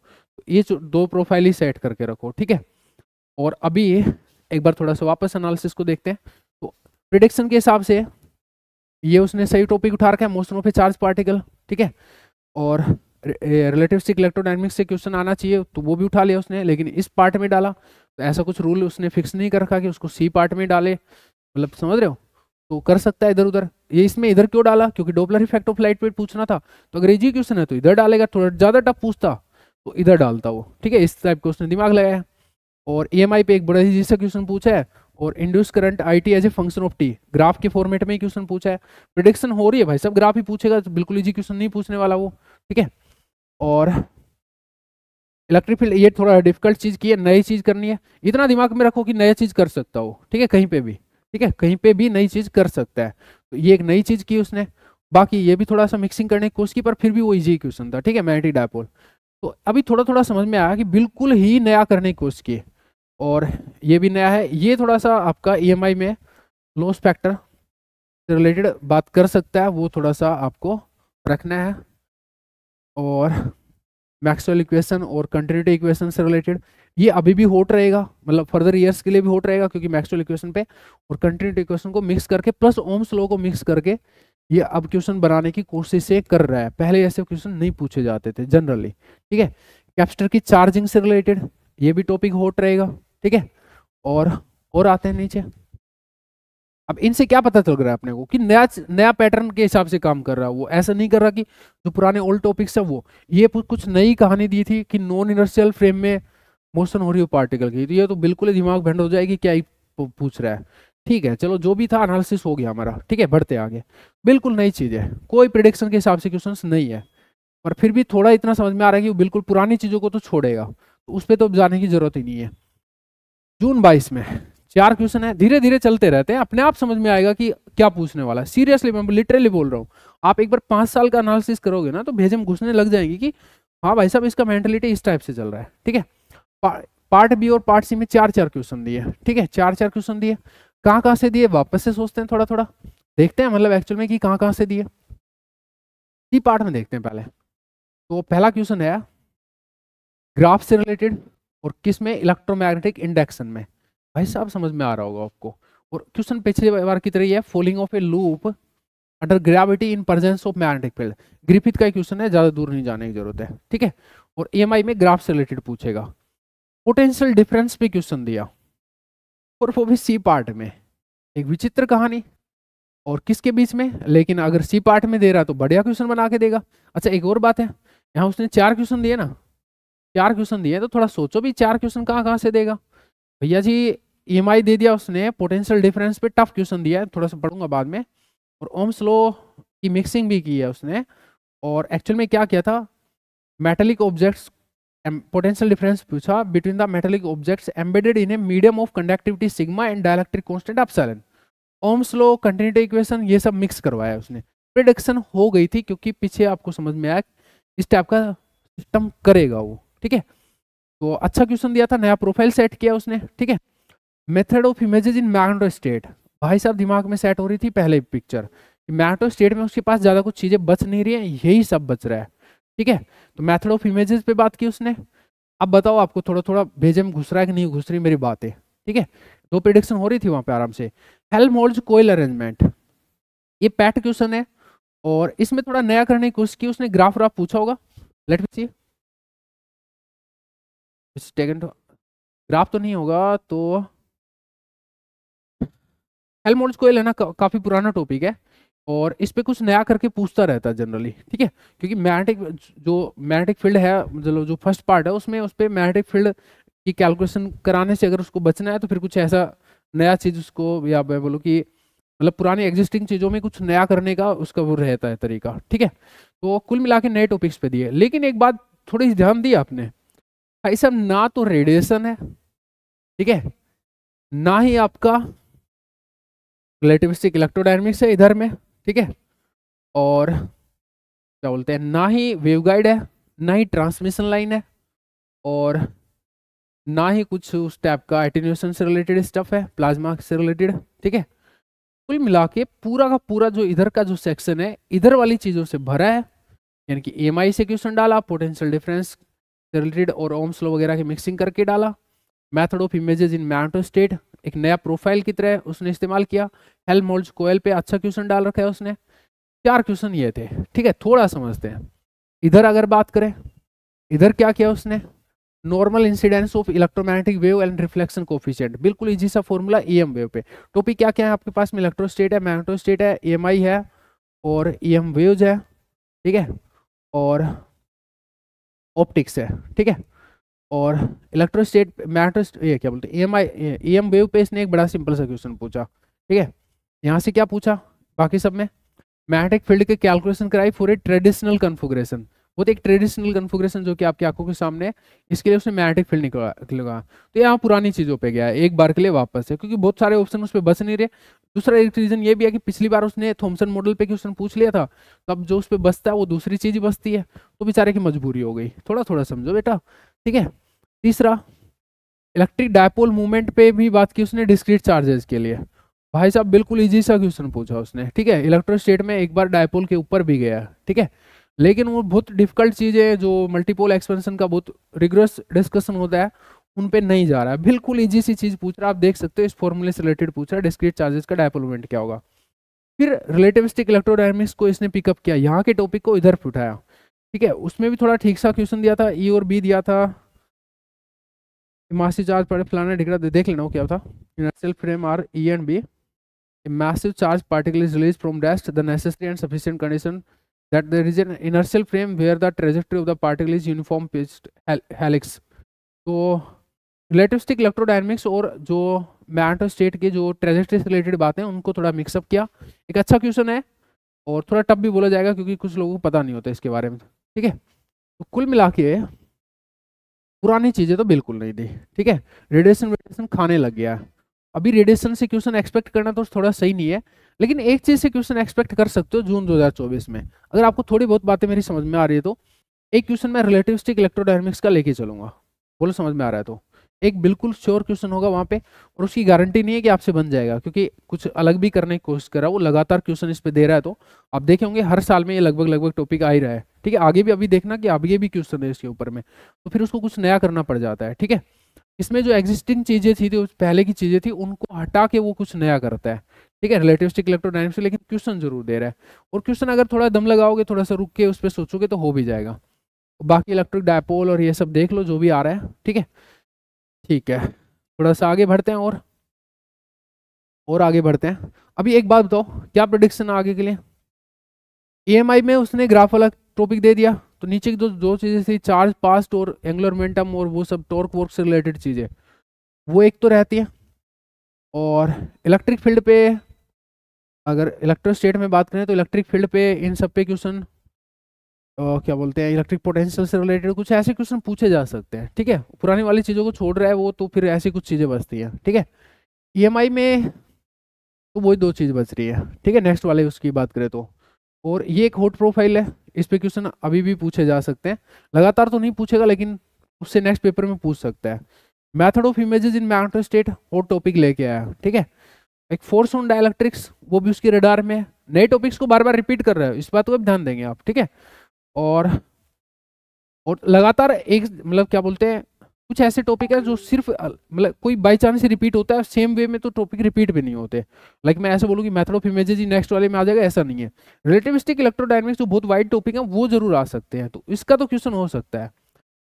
ये दो प्रोफाइल ही सेट करके रखो, ठीक है। और अभी एक बार थोड़ा सा वापस एनालिसिस को देखते हैं। तो प्रिडिक्शन के हिसाब से ये उसने सही टॉपिक उठा रखा है, motion of a charge particle, ठीक है। और रिलेटिविस्टिक इलेक्ट्रोडायनामिक्स से क्वेश्चन आना चाहिए, तो वो भी उठा लिया उसने, लेकिन इस पार्ट में डाला, तो ऐसा कुछ रूल उसने फिक्स नहीं कर रखा कि उसको सी पार्ट में डाले, मतलब समझ रहे हो, तो कर सकता है इधर उधर। ये इसमें इधर क्यों डाला, क्योंकि Doppler effect of light weight पूछना था, तो अंग्रेजी क्वेश्चन है तो इधर डालेगा, थोड़ा ज़्यादा टफ पूछता तो इधर डालता वो, ठीक है। इस टाइप का उसने दिमाग लगाया। और ईएमआई पे एक बड़ा ही जैसा क्वेश्चन पूछा है, और induce current IT as a function of T, graph के फॉर्मेट में क्वेश्चन पूछा है। प्रिडिक्शन हो रही है भाई, सब ग्राफ ही पूछेगा, तो बिल्कुल इजी क्वेश्चन नहीं पूछने वाला वो, ठीक है। और इलेक्ट्रिक फील्ड, ये थोड़ा डिफिकल्ट चीज़ की है, नई चीज़ करनी है, इतना दिमाग में रखो कि नया चीज़ कर सकता हो, ठीक है, कहीं पे भी, ठीक है, कहीं पे भी नई चीज़ कर सकता है। तो ये एक नई चीज़ की उसने, बाकी ये भी थोड़ा सा मिक्सिंग करने की कोशिश की, पर फिर भी वो इजी क्वेश्चन था, ठीक है, मैग्नेटिक डायपोल। तो अभी थोड़ा थोड़ा समझ में आया कि बिल्कुल ही नया करने की कोशिश की, और ये भी नया है। ये थोड़ा सा आपका ईएमआई में लॉस फैक्टर से रिलेटेड बात कर सकता है, वो थोड़ा सा आपको रखना है। और मैक्सवेल इक्वेशन और कंटिन्यूटी इक्वेशन से रिलेटेड ये अभी भी हॉट रहेगा, मतलब फर्दर ईयर्स के लिए भी हॉट रहेगा, क्योंकि मैक्सवेल इक्वेशन पे और कंटिन्यूटी इक्वेशन को मिक्स करके प्लस ओम्स लॉ को मिक्स करके ये अब क्वेश्चन बनाने की कोशिश से कर रहा है। पहले ऐसे क्वेश्चन नहीं पूछे जाते थे जनरली, ठीक है। कैपेसिटर की चार्जिंग से रिलेटेड ये भी टॉपिक हॉट रहेगा, ठीक है। और आते हैं नीचे। अब इनसे क्या पता चल रहा है अपने को कि नया पैटर्न के हिसाब से काम कर रहा है वो, ऐसा नहीं कर रहा कि जो पुराने ओल्ड टॉपिक्स है वो। ये कुछ नई कहानी दी थी कि नॉन इनर्शियल फ्रेम में मोशन हो रही हो पार्टिकल की, तो ये तो बिल्कुल ही दिमाग भंड हो जाएगी, क्या ही पूछ रहा है, ठीक है। चलो जो भी था एनालिसिस हो गया हमारा, ठीक है, बढ़ते आगे। बिल्कुल नई चीज है, कोई प्रिडिक्शन के हिसाब से क्वेश्चन नहीं है, पर फिर भी थोड़ा इतना समझ में आ रहा है कि वो बिल्कुल पुरानी चीजों को तो छोड़ेगा, तो उस पर तो जाने की जरूरत ही नहीं है। जून 22 में 4 क्वेश्चन है, धीरे धीरे चलते रहते हैं, अपने आप समझ में आएगा कि क्या पूछने वाला है। सीरियसली मैं लिटरली बोल रहा हूँ, आप एक बार 5 साल का एनालिसिस करोगे ना तो भेजम घुसने लग जाएंगी कि हाँ भाई साहब, इसका मेंटलिटी इस टाइप से चल रहा है, ठीक है। पार्ट बी और पार्ट सी में 4-4 क्वेश्चन दिए, ठीक है, 4-4 क्वेश्चन दिए। कहाँ कहाँ से दिए, वापस से सोचते हैं, थोड़ा थोड़ा देखते हैं मतलब एक्चुअल में कि कहाँ कहाँ से दिए। सी पार्ट में देखते हैं पहले। तो पहला क्वेश्चन है ग्राफ से रिलेटेड, और किस में, इलेक्ट्रोमैग्नेटिक इंडक्शन में। भाई साहब समझ में आ रहा होगा आपको। और क्वेश्चन पिछले बार की तरह ही है, falling of A loop under gravity in presence of magnetic field. Griffith का क्वेश्चन है, ज्यादा दूर नहीं जाने की जरूरत है, ठीक है। और ईएमआई में ग्राफ से रिलेटेड पूछेगा। पोटेंशियल डिफरेंस पे क्वेश्चन दिया, और वो भी सी पार्ट में। एक विचित्र कहानी, और किसके बीच में, लेकिन अगर सी पार्ट में दे रहा तो बढ़िया क्वेश्चन बना के देगा। अच्छा एक और बात है, यहाँ उसने 4 क्वेश्चन दिए ना, 4 क्वेश्चन दिए, तो थोड़ा सोचो भी 4 क्वेश्चन कहाँ कहाँ से देगा। भैया जी ईएमआई दे दिया उसने, पोटेंशियल डिफरेंस पे टफ क्वेश्चन दिया है, थोड़ा सा पढ़ूंगा बाद में। और ओम्स लॉ की मिक्सिंग भी की है उसने। और एक्चुअल में क्या किया था, मेटेलिक ऑब्जेक्ट्स, पोटेंशियल डिफरेंस पूछा between the metallic objects embedded in a medium of conductivity sigma and dielectric constant epsilon. Ohm's law, continuity equation, ये सब मिक्स करवाया उसने। प्रेडिक्शन हो गई थी, क्योंकि पीछे आपको समझ में आया इस टाइप का सिस्टम करेगा वो, ठीक है। तो अच्छा क्वेश्चन दिया था, नया प्रोफाइल सेट किया उसने, ठीक है। मेथड ऑफ इमेजेस इन मैग्नेटोस्टेट, भाई साहब दिमाग में सेट हो रही थी पहले पिक्चर, मैग्नेटोस्टेट में उसके पास ज्यादा कुछ चीजें बच नहीं रही है, यही सब बच रहा है, ठीक है। तो मेथड ऑफ इमेजेस पे बात की उसने। अब बताओ आपको थोड़ा थोड़ा भेजे में घुस रहा है कि नहीं घुस रही मेरी बातें, ठीक है। 2 प्रेडिक्शन हो रही थी वहां पे आराम से। हेल्महोल्ट्ज कॉइल अरेंजमेंट, ये पैट क्वेश्चन है, और इसमें थोड़ा नया करने की कोशिश की उसने, ग्राफ व्राफ पूछा होगा। लेट मी सी, ग्राफ तो नहीं होगा तो हेल्महोल्ट्ज कॉइल है ना, काफी पुराना टॉपिक है, और इस पे कुछ नया करके पूछता रहता है जनरली, ठीक है। क्योंकि मैग्नेटिक फील्ड है, मतलब जो फर्स्ट पार्ट है उसमें, उस पर मैग्नेटिक फील्ड की कैलकुलेशन कराने से अगर उसको बचना है तो फिर कुछ ऐसा नया चीज उसको, या मैं बोलूँ कि मतलब पुरानी एग्जिस्टिंग चीजों में कुछ नया करने का उसका वो रहता है तरीका, ठीक है। तो कुल मिला के नए टॉपिक्स पे दिए, लेकिन एक बात थोड़ी ध्यान दी आपने, भाई साहब ना तो रेडिएशन है, ठीक है, ना ही आपका रिलेटिविस्टिक इलेक्ट्रोडायनेमिक्स है इधर में, ठीक है। और क्या बोलते हैं, ना ही वेवगाइड है, ना ही ट्रांसमिशन लाइन है, और ना ही कुछ उस टाइप का एटेन्यूएशन से रिलेटेड स्टफ है, प्लाज्मा से रिलेटेड, ठीक है। कुल मिला के पूरा का पूरा जो इधर का जो सेक्शन है, इधर वाली चीजों से भरा है। यानी कि ईएमआई से क्वेश्चन डाला, पोटेंशियल डिफरेंस से रिलेटेड और ओम्स लॉ वगैरह की मिक्सिंग करके डाला। मेथड ऑफ इमेजेस इन मैग्नेटोस्टेट, एक नया प्रोफाइल की तरह उसने इस्तेमाल किया। हेल्महोल्ट्ज कॉइल पे अच्छा क्वेश्चन डाल रखा है उसने। 4 क्वेश्चन ये थे, ठीक है। थोड़ा समझते हैं इधर, अगर बात करें इधर क्या किया उसने, normal incidence of electromagnetic wave and reflection coefficient, बिल्कुल इजी सा फॉर्मूला ईएम वेव पे। टॉपिक क्या क्या है आपके पास में, इलेक्ट्रोस्टेट है, मैग्नेटोस्टेट है, ईएमआई है, और ईएम वेव्स है, ठीक है, और ऑप्टिक्स है, ठीक है। और इलेक्ट्रोस्टेट, मैग्नेटोस्टेट, ये क्या बोलते हैं, ईएम वेव पे इसने एक बड़ा सिंपल सा क्वेश्चन पूछा, ठीक है। यहाँ से क्या पूछा, बाकी सब में मैग्नेटिक फील्ड के कैलकुलेशन कराई फॉर ए ट्रेडिशनल कन्फिगरेशन, वो तो एक ट्रेडिशनल कन्फिगरेशन जो कि आपकी आंखों के सामने है, इसके लिए उसने मैग्नेटिक फील्ड निकला। तो यहाँ पुरानी चीजों पे गया है एक बार के लिए वापस है, क्योंकि बहुत सारे ऑप्शन उस पर बच नहीं रहे। दूसरा एक रीजन ये भी है कि पिछली बार उसने थॉमसन मॉडल पे क्वेश्चन पूछ लिया था, तो अब जो उस पर बचता है वो दूसरी चीज ही बचती है, तो बेचारे की मजबूरी हो गई। थोड़ा थोड़ा समझो बेटा, ठीक है। तीसरा, इलेक्ट्रिक डायपोल मूवमेंट पे भी बात की उसने, डिस्क्रीट चार्जेस के लिए। भाई साहब बिल्कुल इजी सा क्वेश्चन पूछा उसने, ठीक है। इलेक्ट्रोस्टेट में एक बार डायपोल के ऊपर भी गया, ठीक है, लेकिन वो बहुत डिफिकल्ट चीज है, जो मल्टीपोल एक्सपेंशन का बहुत रिग्रेस डिस्कशन होता है उन पे नहीं जा रहा है। बिल्कुल इजी सी चीज पूछ रहा है, आप देख सकते हो इस फॉर्मूले से रिलेटेड पूछ रहा है, डिस्क्रीट चार्जेस का डायपोल मूवमेंट क्या होगा। फिर रिलेटिविस्टिक इलेक्ट्रोडायनेमिक्स को इसने पिकअप किया, यहाँ के टॉपिक को इधर उठाया, ठीक है। उसमें भी थोड़ा ठीक सा क्वेश्चन दिया था, ई और बी दिया था, मासिव चार्ज पड़े फलाना ढिकड़ा, देख लेना वो क्या था। Inertial frame are E and B, a massive charge particle is released from rest, the necessary and sufficient condition that there is an inertial frame where the trajectory of the particle is uniform pitched helix। तो relativistic electrodynamics और जो मैग्नेटोस्टेट के जो trajectory से related बातें हैं उनको थोड़ा मिक्सअप किया। एक अच्छा क्वेश्चन है, और थोड़ा टफ भी बोला जाएगा क्योंकि कुछ लोगों को पता नहीं होता इसके बारे में, ठीक है। तो कुल मिला के पुरानी चीजें तो बिल्कुल नहीं थी, ठीक है। रेडिएशन खाने लग गया। अभी रेडिएशन से क्वेश्चन एक्सपेक्ट करना तो थोड़ा सही नहीं है, लेकिन एक चीज से क्वेश्चन एक्सपेक्ट कर सकते हो जून 2024 में, अगर आपको थोड़ी बहुत बातें मेरी समझ में आ रही है तो। एक क्वेश्चन मैं रिलेटिविस्टिक इलेक्ट्रोडायनेमिक्स का लेके चलूंगा, बोलो समझ में आ रहा है तो। एक बिल्कुल श्योर क्वेश्चन होगा वहां पे, और उसकी गारंटी नहीं है कि आपसे बन जाएगा, क्योंकि कुछ अलग भी करने की कोशिश कर रहा है वो, लगातार क्वेश्चन इस पे दे रहा है। तो आप देखे होंगे हर साल में ये लगभग लगभग टॉपिक आ ही रहा है, ठीक है। आगे भी अभी देखना कि आगे भी क्वेश्चन है इसके ऊपर में, तो फिर उसको कुछ नया करना पड़ जाता है, ठीक है। इसमें जो एग्जिस्टिंग चीजें थी, जो पहले की चीजें थी, उनको हटा के वो कुछ नया करता है, ठीक है, रिलेटिविस्टिक इलेक्ट्रोडायनेमिक्स। लेकिन क्वेश्चन जरूर दे रहा है, और क्वेश्चन अगर थोड़ा दम लगाओगे, थोड़ा सा रुक के उस पर सोचोगे तो हो भी जाएगा। बाकी इलेक्ट्रिक डायपोल और ये सब देख लो जो भी आ रहा है, ठीक है। ठीक है, थोड़ा सा आगे बढ़ते हैं और आगे बढ़ते हैं। अभी एक बात बताओ, क्या प्रेडिक्शन है आगे के लिए? ईएमआई में उसने ग्राफ वाला टॉपिक दे दिया, तो नीचे की दो दो चीजें थी, चार्ज पास्ट और एंगुलर मोमेंटम और वो सब टॉर्क वर्क से रिलेटेड चीजें, वो एक तो रहती है। और इलेक्ट्रिक फील्ड पे, अगर इलेक्ट्रोस्टेट में बात करें तो इलेक्ट्रिक फील्ड पे इन सब पे क्वेश्चन, क्या बोलते हैं, इलेक्ट्रिक पोटेंशियल से रिलेटेड कुछ ऐसे क्वेश्चन पूछे जा सकते हैं, ठीक है। पुरानी वाली चीज़ों को छोड़ रहा है वो, तो फिर ऐसी कुछ चीज़ें बचती हैं, ठीक है। ईएमआई में तो वही दो चीज़ बच रही है, ठीक है, नेक्स्ट वाले उसकी बात करें तो। और ये एक हॉट प्रोफाइल है, इस पे क्वेश्चन अभी भी पूछे जा सकते हैं, लगातार तो नहीं पूछेगा लेकिन उससे नेक्स्ट पेपर में पूछ सकता है। Method of images in magnetostat hot topic लेके आया, ठीक है। एक फोर्स ऑन डाइलेक्ट्रिक्स, वो भी उसके रडार में है। नए टॉपिक्स को बार बार रिपीट कर रहे हो, इस बात को भी ध्यान देंगे आप, ठीक है। और और लगातार एक, मतलब क्या बोलते हैं, कुछ ऐसे टॉपिक है जो सिर्फ मतलब कोई बाई चांस से रिपीट होता है, सेम वे में तो टॉपिक रिपीट भी नहीं होते। लाइक मैं ऐसे बोलूँ कि method of images he next वाले में आ जाएगा, ऐसा नहीं है। रिलेटिविस्टिक इलेक्ट्रोडायनेमिक्स जो बहुत वाइड टॉपिक है वो जरूर आ सकते हैं, तो इसका तो क्वेश्चन हो सकता है।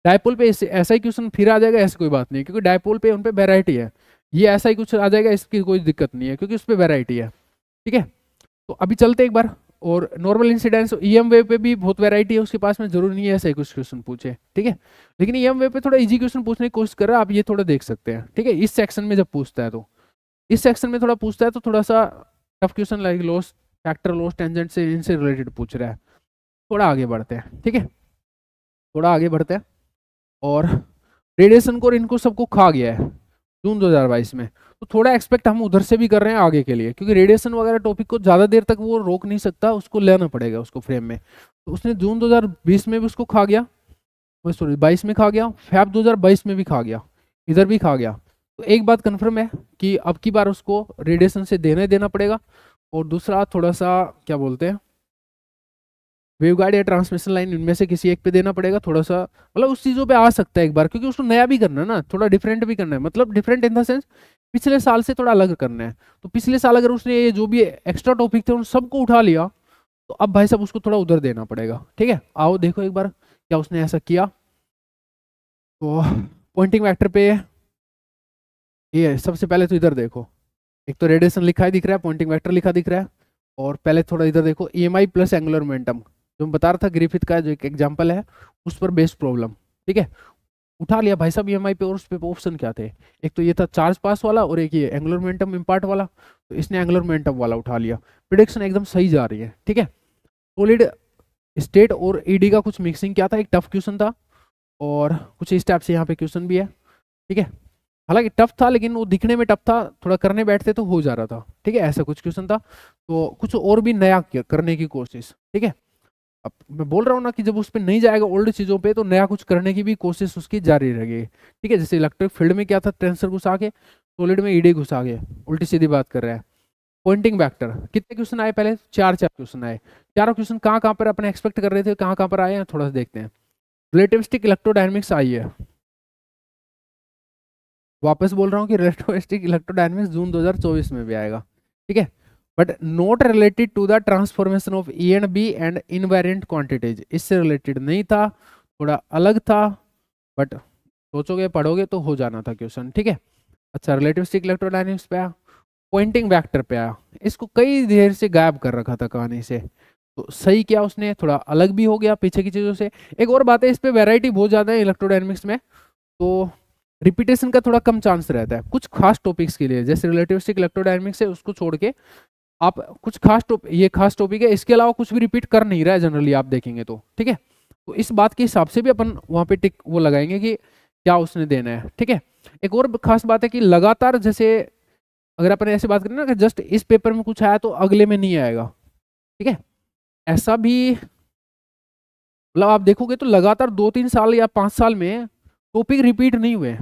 डायपोल पे ऐसा ही क्वेश्चन फिर आ जाएगा, ऐसी कोई बात नहीं है, क्योंकि डायपोल पे उन पे वेराइटी है। ये ऐसा ही कुछ आ जाएगा, इसकी कोई दिक्कत नहीं है, क्योंकि उस पर वेराइटी है, ठीक है। तो अभी चलते एक बार। और नॉर्मल इंसिडेंस ईएम वेव पे भी बहुत वैरायटी है उसके पास में, जरूर नहीं है ऐसा ही कुछ क्वेश्चन पूछे, ठीक है। लेकिन ईएम वेव पे थोड़ा इजी क्वेश्चन पूछने की कोशिश कर रहा है, आप ये थोड़ा देख सकते हैं, ठीक है। इस सेक्शन में जब पूछता है तो, इस सेक्शन में थोड़ा पूछता है तो थोड़ा सा tough question, like loss factor, loss tangent से, इनसे रिलेटेड पूछ रहा है। थोड़ा आगे बढ़ते हैं, ठीक है, थोड़ा आगे बढ़ते हैं। और रेडिएशन को और इनको सबको खा गया है जून 2022 में, तो थोड़ा एक्सपेक्ट हम उधर से भी कर रहे हैं आगे के लिए, क्योंकि रेडिएशन वगैरह टॉपिक को ज़्यादा देर तक वो रोक नहीं सकता, उसको लेना पड़ेगा उसको फ्रेम में। तो उसने जून 2020 में भी उसको खा गया, सॉरी 22 में खा गया, फैब 2022 में भी खा गया, इधर भी खा गया। तो एक बात कन्फर्म है कि अब की बार उसको रेडिएशन से देना पड़ेगा। और दूसरा थोड़ा सा क्या बोलते हैं, वेवगाइड या ट्रांसमिशन लाइन, इनमें से किसी एक पे देना पड़ेगा थोड़ा सा, मतलब उस चीज़ों पे आ सकता है एक बार, क्योंकि उसको नया भी करना है ना, थोड़ा डिफरेंट भी करना है, मतलब डिफरेंट इन द सेंस पिछले साल से थोड़ा अलग करना है। तो पिछले साल अगर उसने ये जो भी एक्स्ट्रा टॉपिक थे उन सबको उठा लिया, तो अब भाई साहब उसको थोड़ा उधर देना पड़ेगा, ठीक है। आओ देखो एक बार क्या उसने ऐसा किया। तो पॉइंटिंग वेक्टर पे ये सबसे पहले तो इधर देखो, एक तो रेडिएशन लिखा ही दिख रहा है, पॉइंटिंग वेक्टर लिखा दिख रहा है। और पहले थोड़ा इधर देखो, ईएमआई प्लस एंगुलर मोमेंटम, जो मैं बता रहा था ग्रिफिथ का जो एक एग्जांपल है, उस पर बेस्ड प्रॉब्लम, ठीक है। उठा लिया भाई साहब ईएमआई पे, और उस पे ऑप्शन क्या थे, एक तो ये था चार्ज पास वाला, और एक ये एंगुलर मोमेंटम इम्पार्ट वाला, तो इसने एंगुलर मोमेंटम वाला उठा लिया। प्रिडिक्शन एकदम सही जा रही है, ठीक है। सॉलिड स्टेट और ईडी का कुछ मिक्सिंग क्या था, एक टफ क्वेश्चन था, और कुछ इस टाइप से यहाँ पे क्वेश्चन भी है, ठीक है। हालांकि टफ था, लेकिन वो दिखने में टफ था, थोड़ा करने बैठते तो हो जा रहा था, ठीक है, ऐसा कुछ क्वेश्चन था। तो कुछ और भी नया करने की कोशिश, ठीक है। अब मैं बोल रहा हूँ ना कि जब उस पर नहीं जाएगा ओल्ड चीज़ों पे, तो नया कुछ करने की भी कोशिश उसकी जारी रहेगी, ठीक है। जैसे इलेक्ट्रिक फील्ड में क्या था, टेंसर घुसा के, सॉलिड में ईडी घुसा के, उल्टी सीधी बात कर रहा है। पॉइंटिंग वेक्टर कितने क्वेश्चन आए पहले, चार चार क्वेश्चन आए। चारों क्वेश्चन कहाँ कहाँ पर अपने एक्सपेक्ट कर रहे थे, कहाँ कहाँ पर आए हैं, थोड़ा सा देखते हैं। रिलेटिविस्टिक इलेक्ट्रोडायनेमिक्स आई है, वापस बोल रहा हूँ कि रिलेटिविस्टिक इलेक्ट्रोडायनेमिक्स जून 2024 में भी आएगा, ठीक है। But not related to the transformation of E and B and invariant quantities, इससे रिलेटेड नहीं था, थोड़ा अलग था। बट सोचोगे पढ़ोगे तो हो जाना था क्वेश्चन, ठीक है। अच्छा, रिलेटिविस्टिक इलेक्ट्रोडायनेमिक्स पे आया, पॉइंटिंग वेक्टर पे आया, इसको कई देर से गायब कर रखा था कहानी से, तो सही किया उसने, थोड़ा अलग भी हो गया पीछे की चीजों से। एक और बात है, इस पे वैरायटी बहुत ज्यादा है इलेक्ट्रोडायनेमिक्स में, तो रिपीटेशन का थोड़ा कम चांस रहता है कुछ खास टॉपिक्स के लिए, जैसे रिलेटिविस्टिक इलेक्ट्रोडायनेमिक्स है, उसको छोड़ के आप कुछ खास टॉपिक, ये खास टॉपिक है, इसके अलावा कुछ भी रिपीट कर नहीं रहा है जनरली, आप देखेंगे तो, ठीक है। तो इस बात के हिसाब से भी अपन वहां पे टिक वो लगाएंगे कि क्या उसने देना है, ठीक है। एक और खास बात है कि लगातार, जैसे अगर अपन ऐसे बात करें ना कि जस्ट इस पेपर में कुछ आया तो अगले में नहीं आएगा, ठीक है, ऐसा भी मतलब आप देखोगे तो लगातार 2-3 साल या 5 साल में टॉपिक रिपीट नहीं हुए,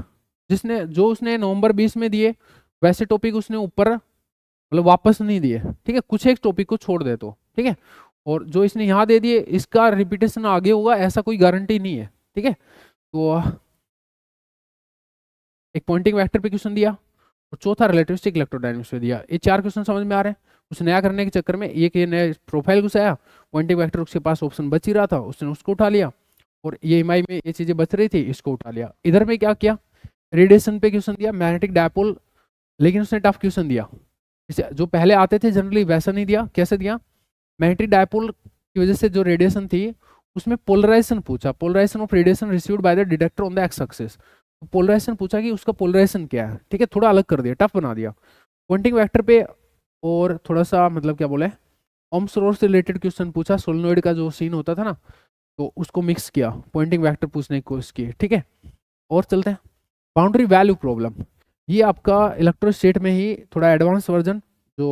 जिसने जो उसने नवंबर 20 में दिए वैसे टॉपिक उसने ऊपर मतलब वापस नहीं दिए, ठीक है, कुछ एक टॉपिक को छोड़ दे तो, ठीक है। और जो इसने यहाँ दे दिए इसका रिपीटेशन आगे होगा ऐसा कोई गारंटी नहीं है, ठीक है। तो एक पॉइंटिंग वेक्टर पे क्वेश्चन दिया और चौथा रिलेटिविस्टिक इलेक्ट्रोडायनेमिक्स पे दिया। ये 4 क्वेश्चन समझ में आ रहे हैं। कुछ नया करने के चक्कर में एक ये नया प्रोफाइल घुसाया, पॉइंटिंग वेक्टर उसके पास ऑप्शन बच ही रहा था, उसने उसको उठा लिया, और ये एमआई में ये चीजें बच रही थी, इसको उठा लिया। इधर में क्या किया, रेडिएशन पे क्वेश्चन दिया, मैग्नेटिक डायपोल, लेकिन उसने टफ क्वेश्चन दिया, जो पहले आते थे जनरली वैसा नहीं दिया। कैसे दिया, मैग्नेटिक डायपोल की वजह से जो रेडिएशन थी उसमें पोलराइजेशन पूछा, polarisation of radiation received by the detector on the x axis. Polarisation पूछा कि उसका पोलराइजेशन क्या है, ठीक है, थोड़ा अलग कर दिया, टफ बना दिया। पॉइंटिंग वेक्टर पे और थोड़ा सा मतलब क्या बोले, ओम्स लॉ से रिलेटेड क्वेश्चन पूछा, सोलेनोइड का जो सीन होता था ना, तो उसको मिक्स किया, पॉइंटिंग वेक्टर पूछने की कोशिश की, ठीक है। और चलते हैं बाउंड्री वैल्यू प्रॉब्लम। ये आपका इलेक्ट्रोस्टेट में ही थोड़ा एडवांस वर्जन जो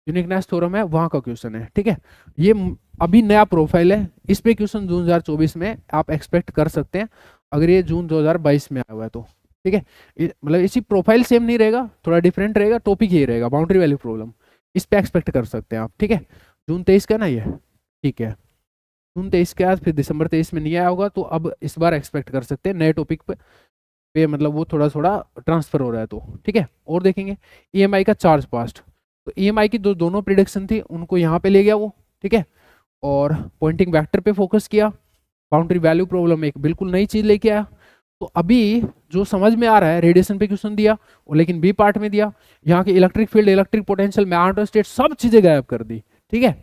यूनिकनेस थ्योरम है वहाँ का क्वेश्चन है, ठीक है। ये अभी नया प्रोफाइल है, इस पे क्वेश्चन जून 2024 में आप एक्सपेक्ट कर सकते हैं, अगर ये जून 2022 में आया हुआ है तो, ठीक है। मतलब इसी प्रोफाइल सेम नहीं रहेगा, थोड़ा डिफरेंट रहेगा, टॉपिक ही रहेगा, बाउंड्री वैल्यू प्रॉब्लम, इस पे एक्सपेक्ट कर सकते हैं आप, ठीक है। जून 23 का ना ये, ठीक है, जून 23 के बाद फिर दिसंबर 23 में नहीं आया होगा, तो अब इस बार एक्सपेक्ट कर सकते हैं नए टॉपिक पे मतलब वो थोड़ा थोड़ा ट्रांसफर हो रहा है तो, ठीक है। और देखेंगे ईएमआई का चार्ज पास्ट, तो ईएमआई की दोनों प्रिडिक्शन थी उनको यहाँ पे ले गया वो, ठीक है। और पॉइंटिंग वेक्टर पे फोकस किया, बाउंड्री वैल्यू प्रॉब्लम एक बिल्कुल नई चीज लेके आया। तो अभी जो समझ में आ रहा है, रेडिएशन पे क्वेश्चन दिया और लेकिन बी पार्ट में दिया, यहाँ के electric field, electric potential, magneto state, सब चीजें गायब कर दी, ठीक है।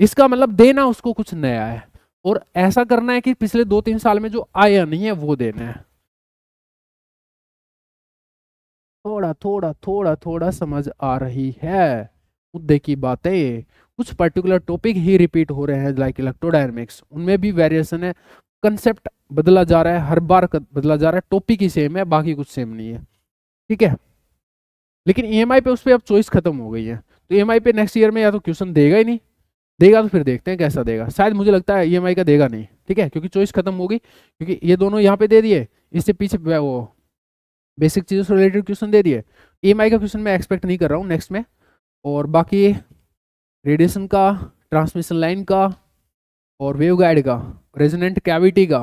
इसका मतलब देना उसको कुछ नया है, और ऐसा करना है कि पिछले 2-3 साल में जो आया नहीं है वो देना है। थोड़ा थोड़ा थोड़ा थोड़ा समझ आ रही है मुद्दे की बातें। कुछ पर्टिकुलर टॉपिक ही रिपीट हो रहे हैं लाइक इलेक्ट्रोडायनेमिक्स, उनमें भी वेरिएशन है, कंसेप्ट बदला जा रहा है, हर बार बदला जा रहा है, टॉपिक ही सेम है, बाकी कुछ सेम नहीं है, ठीक है। लेकिन ईएमआई पे उस पर अब चॉइस खत्म हो गई है, तो ईएमआई पे नेक्स्ट ईयर में या तो क्वेश्चन देगा ही नहीं, देगा तो फिर देखते हैं कैसा देगा, शायद मुझे लगता है ईएमआई का देगा नहीं, ठीक है, क्योंकि चॉइस खत्म होगी, क्योंकि ये दोनों यहाँ पे दे दिए, इससे पीछे वो बेसिक चीज़ों से रिलेटेड क्वेश्चन दे दिए। ईएमआई का क्वेश्चन मैं एक्सपेक्ट नहीं कर रहा हूँ नेक्स्ट में, और बाकी रेडिएशन का, ट्रांसमिशन लाइन का, और वेव गाइड का, रेजोनेंट कैविटी का,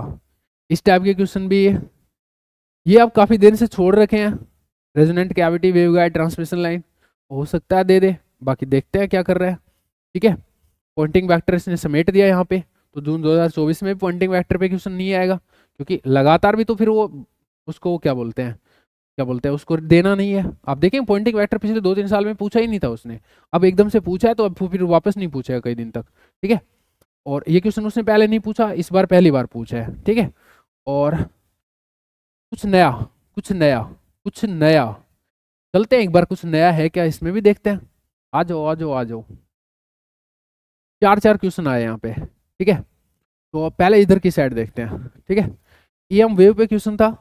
इस टाइप के क्वेश्चन भी ये आप काफ़ी देर से छोड़ रखे हैं। Resonant cavity, wave guide, transmission line, हो सकता है दे दे, बाकी देखते हैं क्या कर रहे हैं, ठीक है। पॉइंटिंग वेक्टर इसने समेट दिया यहाँ पे, तो जून 2024 में पॉइंटिंग वेक्टर पे क्वेश्चन नहीं आएगा, क्योंकि लगातार भी तो फिर वो उसको क्या बोलते हैं उसको देना नहीं है। आप देखें पॉइंटिंग वेक्टर पिछले 2-3 साल में पूछा ही नहीं था उसने, अब एकदम से पूछा है, तो अब फिर वापस नहीं पूछेगा कई दिन तक, ठीक है। और ये क्वेश्चन उसने पहले नहीं पूछा, इस बार पहली बार पूछा है, ठीक है। और कुछ नया, कुछ नया, कुछ नया, चलते हैं एक बार, कुछ नया है क्या इसमें भी देखते हैं। आ जाओ आ जाओ आ जाओ, 4 क्वेश्चन आए यहाँ पे, ठीक है। तो पहले इधर की साइड देखते हैं, ठीक है। ईएम वेव पे क्वेश्चन था,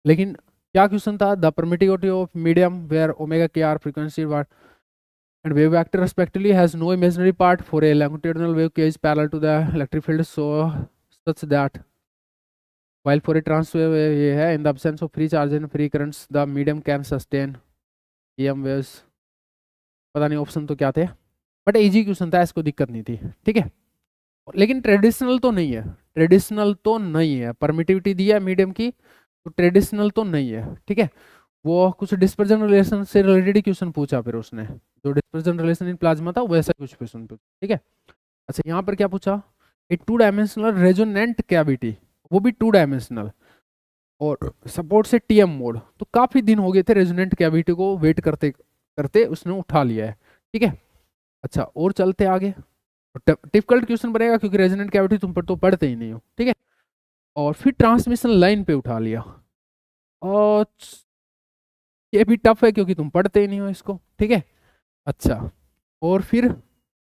लेकिन क्या क्वेश्चन था, the permittivity of medium where omega k are frequency and wave vector respectively has no imaginary part for a longitudinal wave k is parallel to the electric field so such that while for a transwave ये है in the absence of free charge and free currents the medium can sustain EM waves। पता नहीं option तो क्या थे, but easy question था, इसको दिक्कत नहीं थी, ठीक है। लेकिन ट्रेडिशनल तो नहीं है, ट्रेडिशनल तो नहीं है, परमिटिविटी दिया मीडियम की, तो ट्रेडिशनल तो नहीं है, ठीक है। वो कुछ डिस्पर्जन रिलेशन से रिलेटेड क्वेश्चन पूछा, फिर उसने जो डिस्पर्जन रिलेशन इन प्लाज्मा था वैसा कुछ क्वेश्चन पूछा, ठीक है। अच्छा यहाँ पर क्या पूछा, ए 2 डायमेंशनल रेजोनेंट कैविटी, वो भी 2 डायमेंशनल, और सपोर्ट से टीएम मोड, तो काफी दिन हो गए थे रेजोनेंट कैविटी को वेट करते करते, उसने उठा लिया है, ठीक है। अच्छा और चलते आगे, डिफिकल्ट क्वेश्चन बनेगा क्योंकि रेजोनेंट कैविटी तुम पर तो पढ़ते ही नहीं हो, ठीक है। और फिर ट्रांसमिशन लाइन पे उठा लिया, और ये भी टफ है क्योंकि तुम पढ़ते ही नहीं हो इसको, ठीक है। अच्छा और फिर,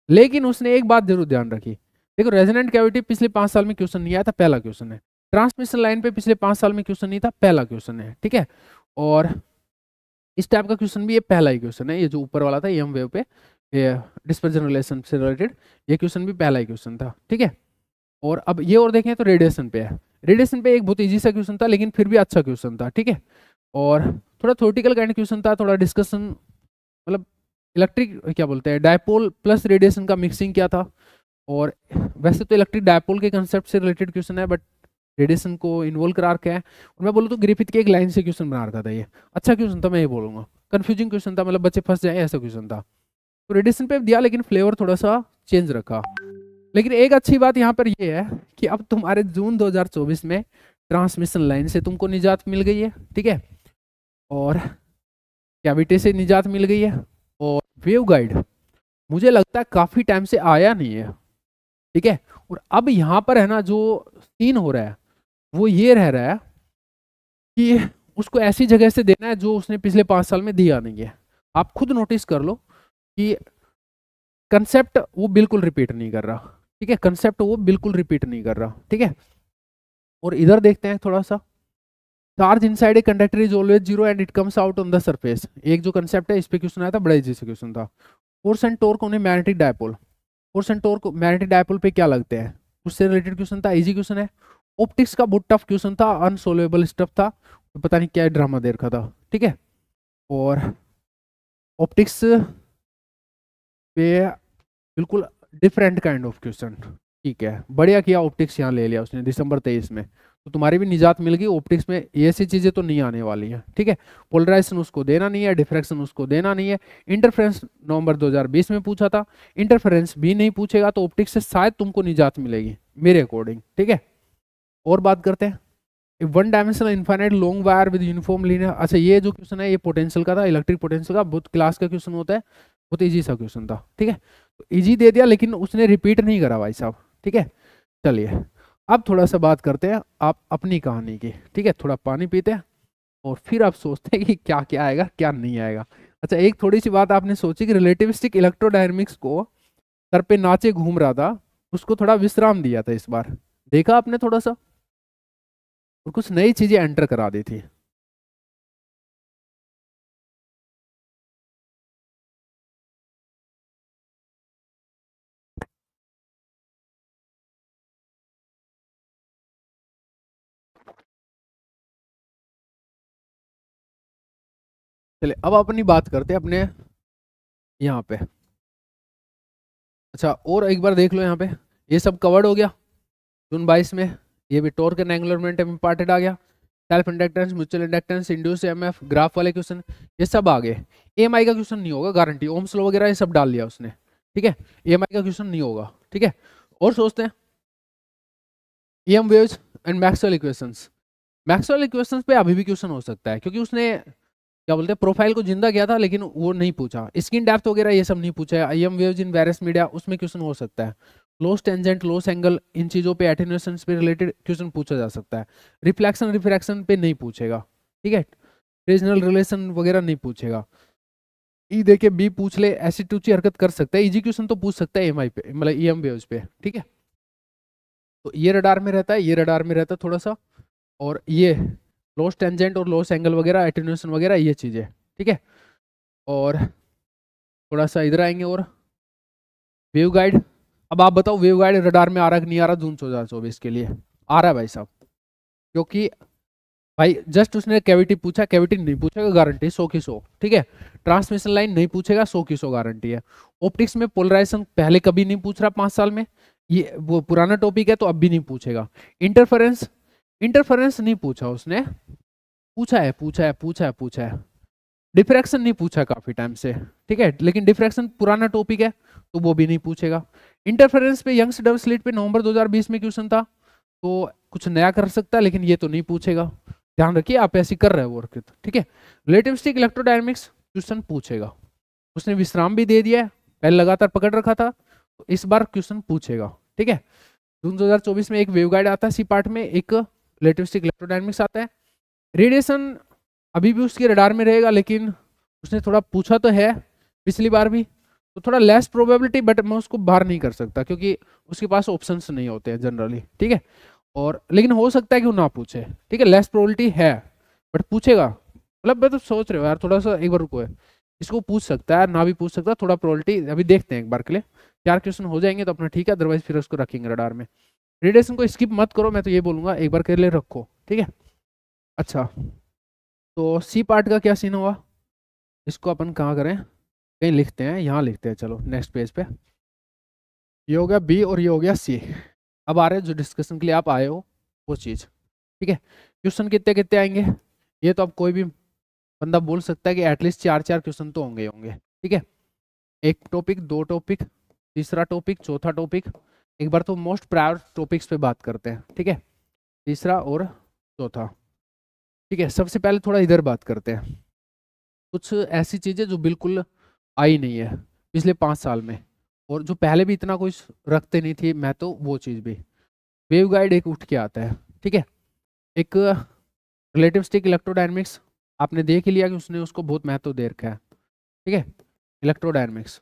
लेकिन उसने एक बात जरूर ध्यान रखी, देखो रेजोनेंट कैविटी पिछले 5 साल में क्वेश्चन नहीं आया था, पहला क्वेश्चन है। ट्रांसमिशन लाइन पे पिछले 5 साल में क्वेश्चन नहीं था, पहला क्वेश्चन है, ठीक है। और इस टाइप का क्वेश्चन भी ये पहला ही क्वेश्चन है, ये जो ऊपर वाला था एम वेव पे डिस्पर्जन रिलेशन से रिलेटेड, ये क्वेश्चन भी पहला ही क्वेश्चन था, ठीक है। और अब ये और देखें तो रेडिएशन पे है। रेडिएशन पे एक बहुत ईजी सा क्वेश्चन था, लेकिन फिर भी अच्छा क्वेश्चन था, ठीक है। और थोड़ा थ्योरेटिकल काइंड क्वेश्चन था, थोड़ा डिस्कशन, मतलब इलेक्ट्रिक क्या बोलते हैं, डायपोल प्लस रेडिएशन का मिक्सिंग क्या था। और वैसे तो इलेक्ट्रिक डायपोल के कंसेप्ट से रिलेटेड क्वेश्चन है, बट रेडिएशन को इन्वॉल्व करा रखा है। और मैं बोलूँ तो ग्रिफिथ के एक लाइन से क्वेश्चन बना रखा था, ये अच्छा क्वेश्चन था, मैं ये बोलूँगा। कंफ्यूजिंग क्वेश्चन था, मतलब बच्चे फंस जाए ऐसा क्वेश्चन था। तो रेडिएशन पे दिया, लेकिन फ्लेवर थोड़ा सा चेंज रखा। लेकिन एक अच्छी बात यहाँ पर ये है कि अब तुम्हारे जून 2024 में ट्रांसमिशन लाइन से तुमको निजात मिल गई है, ठीक है। और कैविटी से निजात मिल गई है। और वेव गाइड मुझे लगता है काफी टाइम से आया नहीं है, ठीक है। और अब यहाँ पर है ना जो सीन हो रहा है वो ये रह रहा है कि उसको ऐसी जगह से देना है जो उसने पिछले 5 साल में दिया नहीं है। आप खुद नोटिस कर लो कि कंसेप्ट वो बिल्कुल रिपीट नहीं कर रहा, ठीक है। कंसेप्ट वो बिल्कुल रिपीट नहीं कर रहा, ठीक है। और इधर देखते हैं थोड़ा सा, charge inside a conductor is always zero and it comes out on the surface. एक जो कंसेप्ट है इस पे क्वेश्चन आया था, बड़ा इजी से क्वेश्चन था। Force and torque on a magnetic dipole. Force and torque magnetic dipole पे क्या लगते हैं, उससे रिलेटेड क्वेश्चन था, इजी क्वेश्चन है। ऑप्टिक्स का बहुत टफ क्वेश्चन था, अनसोल्वेबल स्टफ था, तो पता नहीं क्या ड्रामा दे रखा था, ठीक है। और ऑप्टिक्स पे बिल्कुल डिफरेंट काइंड ऑफ क्वेश्चन, ठीक है। बढ़िया किया ऑप्टिक्स यहाँ ले लिया उसने दिसंबर 23 में, तो तुम्हारी भी निजात मिल गई। ऑप्टिक्स में ये ऐसी चीजें तो नहीं आने वाली हैं, ठीक है। पोलराइजेशन उसको देना नहीं है, डिफ्रैक्शन उसको देना नहीं है। इंटरफेरेंस नवंबर 2020 में पूछा था, इंटरफेरेंस भी नहीं पूछेगा, तो ऑप्टिक्स से शायद तुमको निजात मिलेगी मेरे अकॉर्डिंग, ठीक है। और बात करते हैं one dimensional infinite long wire with uniform linear. अच्छा ये जो क्वेश्चन है ये पोटेंशियल का था, इलेक्ट्रिक पोटेंशियल का, बहुत क्लास का क्वेश्चन होता है, बहुत इजी सा क्वेश्चन था, ठीक है। तो इजी दे दिया, लेकिन उसने रिपीट नहीं करा भाई साहब, ठीक है। चलिए अब थोड़ा सा बात करते हैं आप अपनी कहानी की, ठीक है। थोड़ा पानी पीते हैं और फिर आप सोचते हैं कि क्या क्या आएगा क्या नहीं आएगा। अच्छा एक थोड़ी सी बात आपने सोची कि रिलेटिविस्टिक इलेक्ट्रोडायनेमिक्स को सर पे नाचे घूम रहा था, उसको थोड़ा विश्राम दिया था इस बार, देखा आपने थोड़ा सा, और कुछ नई चीजें एंटर करा दी थी। चलिए अब अपनी बात करते हैं अपने यहाँ पे। अच्छा और एक बार देख लो यहाँ पे, ये सब कवर्ड हो गया जून 22 में। ये भी torque and angular momentum important आ गया, self inductance, mutual inductance, induce EMF, graph वाले क्वेश्चन ये सब आ गए। ईएमआई का क्वेश्चन नहीं होगा गारंटी, ओम्स लॉ वगैरह ये सब डाल लिया उसने, ठीक है। ईएमआई का क्वेश्चन नहीं होगा, ठीक है। और सोचते हैं EM waves and Maxwell equations. Maxwell equations पे अभी भी क्वेश्चन हो सकता है, क्योंकि उसने क्या बोलते हैं प्रोफाइल को जिंदा किया था, लेकिन वो नहीं पूछा। स्किन डेप्थ वगैरह ये सब नहीं पूछा है। EM waves in various media उसमें क्वेश्चन हो सकता है। लॉस टेंजेंट, लॉस एंगल, इन चीजों पे एटेन्यूएशन पे रिलेटेड क्वेश्चन पूछा जा सकता है। रिफ्लेक्शन रिफ्रैक्शन पे नहीं पूछेगा, ठीक है। रीजनल रिलेशन वगैरह नहीं पूछेगा। ई देके बी पूछ ले, ऐसी टूची हरकत कर सकता है। इजी क्वेश्चन तो पूछ सकता है एमआई पे, मतलब ईएम वेव्स पे, ठीक है। तो ये रडार में रहता है, ये रडार में रहता है थोड़ा सा। और ये लॉस टेंजेंट और लॉस एंगल वगैरह, एटेन्यूएशन वगैरह ये चीजें, ठीक है। और थोड़ा सा इधर आएंगे और वेव गाइड। अब आप बताओ वेव गाइड रडार में आ रहा कि नहीं आ रहा जून 2024 के लिए? आ रहा है भाई साहब, क्योंकि भाई जस्ट उसने कैविटी पूछा, कैविटी नहीं पूछेगा गारंटी 100 की 100, ठीक है। ट्रांसमिशन लाइन नहीं पूछेगा 100 की 100 गारंटी है। ऑप्टिक्स में पोलराइजेशन पहले कभी नहीं पूछ रहा 5 साल में, ये वो पुराना टॉपिक है तो अब भी नहीं पूछेगा। इंटरफेरेंस, इंटरफेरेंस नहीं पूछा उसने, पूछा है पूछा है पूछा है पूछा है। डिफ्रैक्शन नहीं पूछा काफी टाइम से, ठीक है, लेकिन डिफ्रैक्शन पुराना टॉपिक है तो वो भी नहीं पूछेगा। इंटरफेरेंस पे यंग्स डबल स्लिट पे नवंबर 2020 में क्वेश्चन था, तो कुछ नया कर सकता है, लेकिन ये तो नहीं पूछेगा। ध्यान रखिए आप ऐसी कर रहे हो वर्क, ठीक है। रिलेटिविस्टिक इलेक्ट्रोडायनेमिक्स क्वेश्चन पूछेगा, उसने विश्राम भी दे दिया है, पहले लगातार पकड़ रखा था, तो इस बार क्वेश्चन पूछेगा, ठीक है। जून 2024 में एक वेव गाइड आता है सी पार्ट में, एक रिलेटिविस्टिक इलेक्ट्रोडायनेमिक्स आता है। रेडिएशन अभी भी उसके रडार में रहेगा, लेकिन उसने थोड़ा पूछा तो है पिछली बार भी, तो थोड़ा लेस प्रोबेबिलिटी, बट मैं उसको बाहर नहीं कर सकता क्योंकि उसके पास ऑप्शंस नहीं होते हैं जनरली, ठीक है। और लेकिन हो सकता है कि वो ना पूछे, ठीक है, लेस प्रोबेबिलिटी है बट पूछेगा। मतलब मैं तो सोच रहे हो यार, थोड़ा सा एक बार रुको है, इसको पूछ सकता है, ना भी पूछ सकता है, थोड़ा प्रोबेबिलिटी अभी देखते हैं एक बार के लिए। 4 क्वेश्चन हो जाएंगे तो अपना ठीक है, अदरवाइज फिर उसको रखेंगे रडार में। रेडिएशन को स्किप मत करो, मैं तो ये बोलूंगा एक बार के लिए रखो, ठीक है। अच्छा, तो सी पार्ट का क्या सीन हुआ, इसको अपन कहाँ करें, कहीं लिखते हैं, यहाँ लिखते हैं, चलो नेक्स्ट पेज पे। ये हो गया बी और ये हो गया सी। अब आ रहे हैं जो डिस्कशन के लिए आप आए हो वो चीज़, ठीक है। क्वेश्चन कितने कितने आएंगे, ये तो अब कोई भी बंदा बोल सकता है कि एटलीस्ट 4 4 क्वेश्चन तो होंगे होंगे, ठीक है। एक टॉपिक, दो टॉपिक, तीसरा टॉपिक, चौथा टॉपिक। एक बार तो मोस्ट प्रायर टॉपिक्स पे बात करते हैं, ठीक है, तीसरा और चौथा, ठीक है। सबसे पहले थोड़ा इधर बात करते हैं, कुछ ऐसी चीज़ें जो बिल्कुल आई नहीं है पिछले 5 साल में, और जो पहले भी इतना कोई रखते नहीं थी, मैं तो वो चीज़ भी। वेव गाइड एक उठ के आता है, ठीक है। एक रिलेटिविस्टिक इलेक्ट्रोडायनेमिक्स आपने देख ही लिया कि उसने उसको बहुत महत्व दे रखा है, ठीक है। इलेक्ट्रोडायनेमिक्स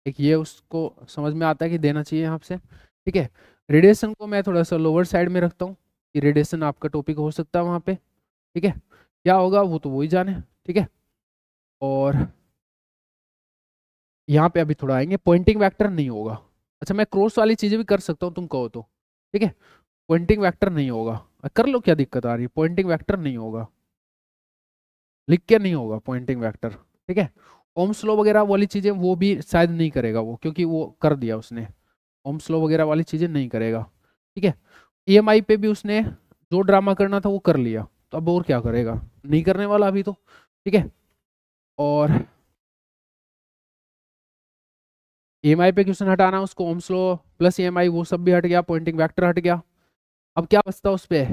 एक ये उसको समझ में आता है कि देना चाहिए आपसे, ठीक है। रेडिएशन को मैं थोड़ा सा लोअर साइड में रखता हूँ कि रेडिएशन आपका टॉपिक हो सकता है वहाँ पे, ठीक है। क्या होगा वो तो वही जाने, ठीक है। और यहाँ पे अभी थोड़ा आएंगे, पॉइंटिंग वेक्टर नहीं होगा। अच्छा, मैं क्रॉस वाली चीज़ें भी कर सकता हूँ तुम कहो तो, ठीक है। पॉइंटिंग वेक्टर नहीं होगा, कर लो, क्या दिक्कत आ रही है, पॉइंटिंग वेक्टर नहीं होगा, लिख के नहीं होगा पॉइंटिंग वेक्टर, ठीक है। ओम्स लॉ वगैरह वाली चीज़ें वो भी शायद नहीं करेगा वो, क्योंकि वो कर दिया उसने, ओम्स लॉ वगैरह वाली चीज़ें नहीं करेगा, ठीक है। ईएमआई पे भी उसने जो ड्रामा करना था वो कर लिया, तो अब और क्या करेगा, नहीं करने वाला अभी तो, ठीक है। और ईएमआई पे क्वेश्चन हटाना, उसको ओम्स लॉ प्लस ईएमआई वो सब भी हट गया, पॉइंटिंग वेक्टर हट गया। अब क्या बचता उस पे,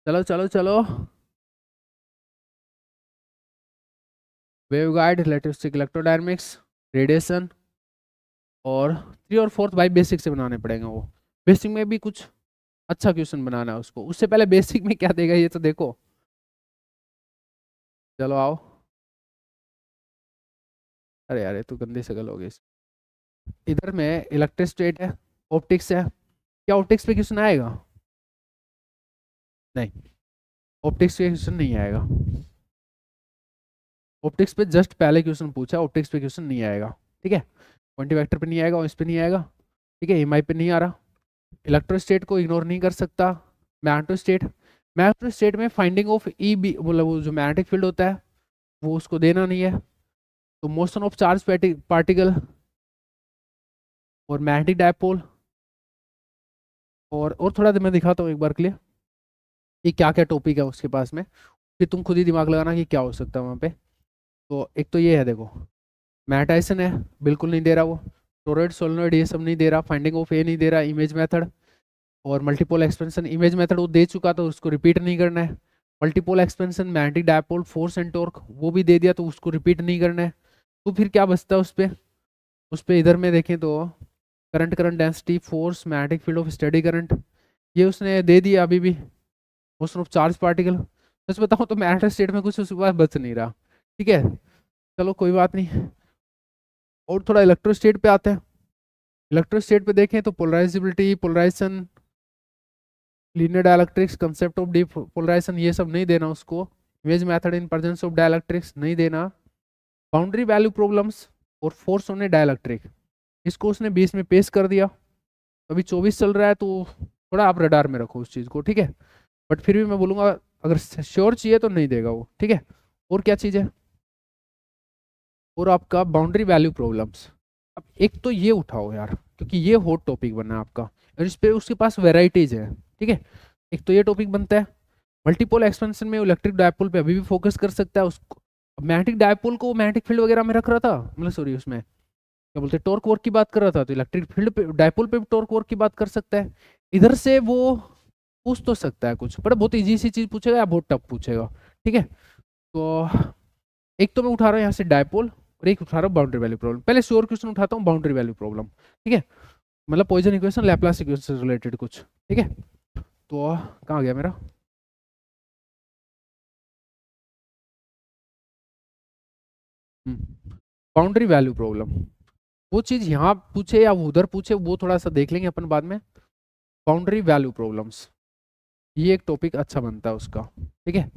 चलो चलो चलो, वेवगाइड, रिलेटिविस्टिक इलेक्ट्रोडायनेमिक्स, रेडिएशन, और 3 और 4 भाई बेसिक से बनाने पड़ेंगे वो। बेसिक में भी कुछ अच्छा क्वेश्चन बनाना है उसको, उससे पहले बेसिक में क्या देगा ये तो देखो। चलो आओ, अरे यार ये तो गंदी शक्ल हो गई। इधर में इलेक्ट्रिक स्टेट है, ऑप्टिक्स है, क्या ऑप्टिक्स पे क्वेश्चन आएगा, नहीं, ऑप्टिक्स पे क्वेश्चन नहीं आएगा। ऑप्टिक्स पे जस्ट पहले क्वेश्चन पूछा, ऑप्टिक्स पे क्वेश्चन नहीं आएगा, ठीक है। क्वांटिटी वेक्टर पे नहीं आएगा और इस पे नहीं आएगा, ठीक है। एमआई पे नहीं आ रहा। इलेक्ट्रोस्टेट को इग्नोर नहीं कर सकता। मैग्नेटोस्टेट, मैग्नेटोस्टेट में फाइंडिंग ऑफ ई बी, मतलब वो जो मैग्नेटिक फील्ड होता है वो उसको देना नहीं है। तो मोशन ऑफ चार्ज पार्टिकल और मैग्नेटिक डायपोल, और थोड़ा मैं दिखाता हूँ एक बार के लिए कि क्या क्या टॉपिक है उसके पास में, फिर तुम खुद ही दिमाग लगाना कि क्या हो सकता है वहाँ पे। तो एक तो ये है देखो, मैग्नेटाइजेशन है, बिल्कुल नहीं दे रहा वो। टोरॉइड सोलेनॉइड ये सब नहीं दे रहा, फाइंडिंग ऑफ ए नहीं दे रहा, इमेज मेथड और मल्टीपोल एक्सपेंशन। इमेज मेथड वो दे चुका तो उसको रिपीट नहीं करना है। Multipole expansion, magnetic dipole, force and torque वो भी दे दिया तो उसको रिपीट नहीं करना है। तो फिर क्या बचता है उस पे इधर में देखें तो current, current density, force, magnetic field of study current, ये उसने दे दिया अभी भी। मोशन ऑफ चार्ज पार्टिकल, सच बताऊं तो मैग्नेटिक स्टेट में कुछ उसके पास बच नहीं रहा, ठीक है। चलो कोई बात नहीं, और थोड़ा इलेक्ट्रोस्टेट पे आते हैं। इलेक्ट्रोस्टेट पे देखें तो polarisability, polarisation, linear dielectrics, concept of depolarisation ये सब नहीं देना उसको। Image method in presence of dielectrics नहीं देना। बाउंड्री वैल्यू प्रॉब्लम्स और फोर्स ऑन ए डायलैक्ट्रिक, इसको उसने 20 में पेश कर दिया। अभी 24 चल रहा है तो थोड़ा आप रडार में रखो उस चीज़ को, ठीक है। बट फिर भी मैं बोलूँगा अगर श्योर चाहिए तो नहीं देगा वो, ठीक है। और क्या चीज़ है, और आपका बाउंड्री वैल्यू प्रॉब्लम्स। अब एक तो ये उठाओ यार, क्योंकि ये हॉट टॉपिक बना है आपका और इस पे उसके पास वेराइटीज है, ठीक है। एक तो ये टॉपिक बनता है। मल्टीपोल एक्सपेंशन में इलेक्ट्रिक डायपोल पे अभी भी फोकस कर सकता है उसको। मैग्नेटिक डायपोल को मैग्नेटिक फील्ड वगैरह में रख रहा था, मतलब सॉरी उसमें क्या बोलते हैं टॉर्क वर्क की बात कर रहा था, तो इलेक्ट्रिक फील्ड पे डायपोल पे भी टॉर्क वर्क की बात कर सकता है। इधर से वो पूछ तो सकता है कुछ, पर बहुत इजी सी चीज पूछेगा या बहुत टफ पूछेगा, ठीक है। तो एक तो मैं उठा रहा हूँ यहाँ से डायपोल और एक उठा रहा हूँ बाउंड्री वैल्यू प्रॉब्लम। पहले श्योर क्वेश्चन उठाता हूँ, बाउंड्री वैल्यू प्रॉब्लम, ठीक है। मतलब पॉइजन इक्वेशन, लैप्लास इक्वेशन से रिलेटेड कुछ, ठीक है। तो कहाँ गया मेरा, बाउंड्री वैल्यू प्रॉब्लम। वो चीज यहाँ पूछे या वो उधर पूछे वो थोड़ा सा देख लेंगे अपन बाद में। बाउंड्री वैल्यू प्रॉब्लम्स, ये एक टॉपिक अच्छा बनता है उसका, ठीक है।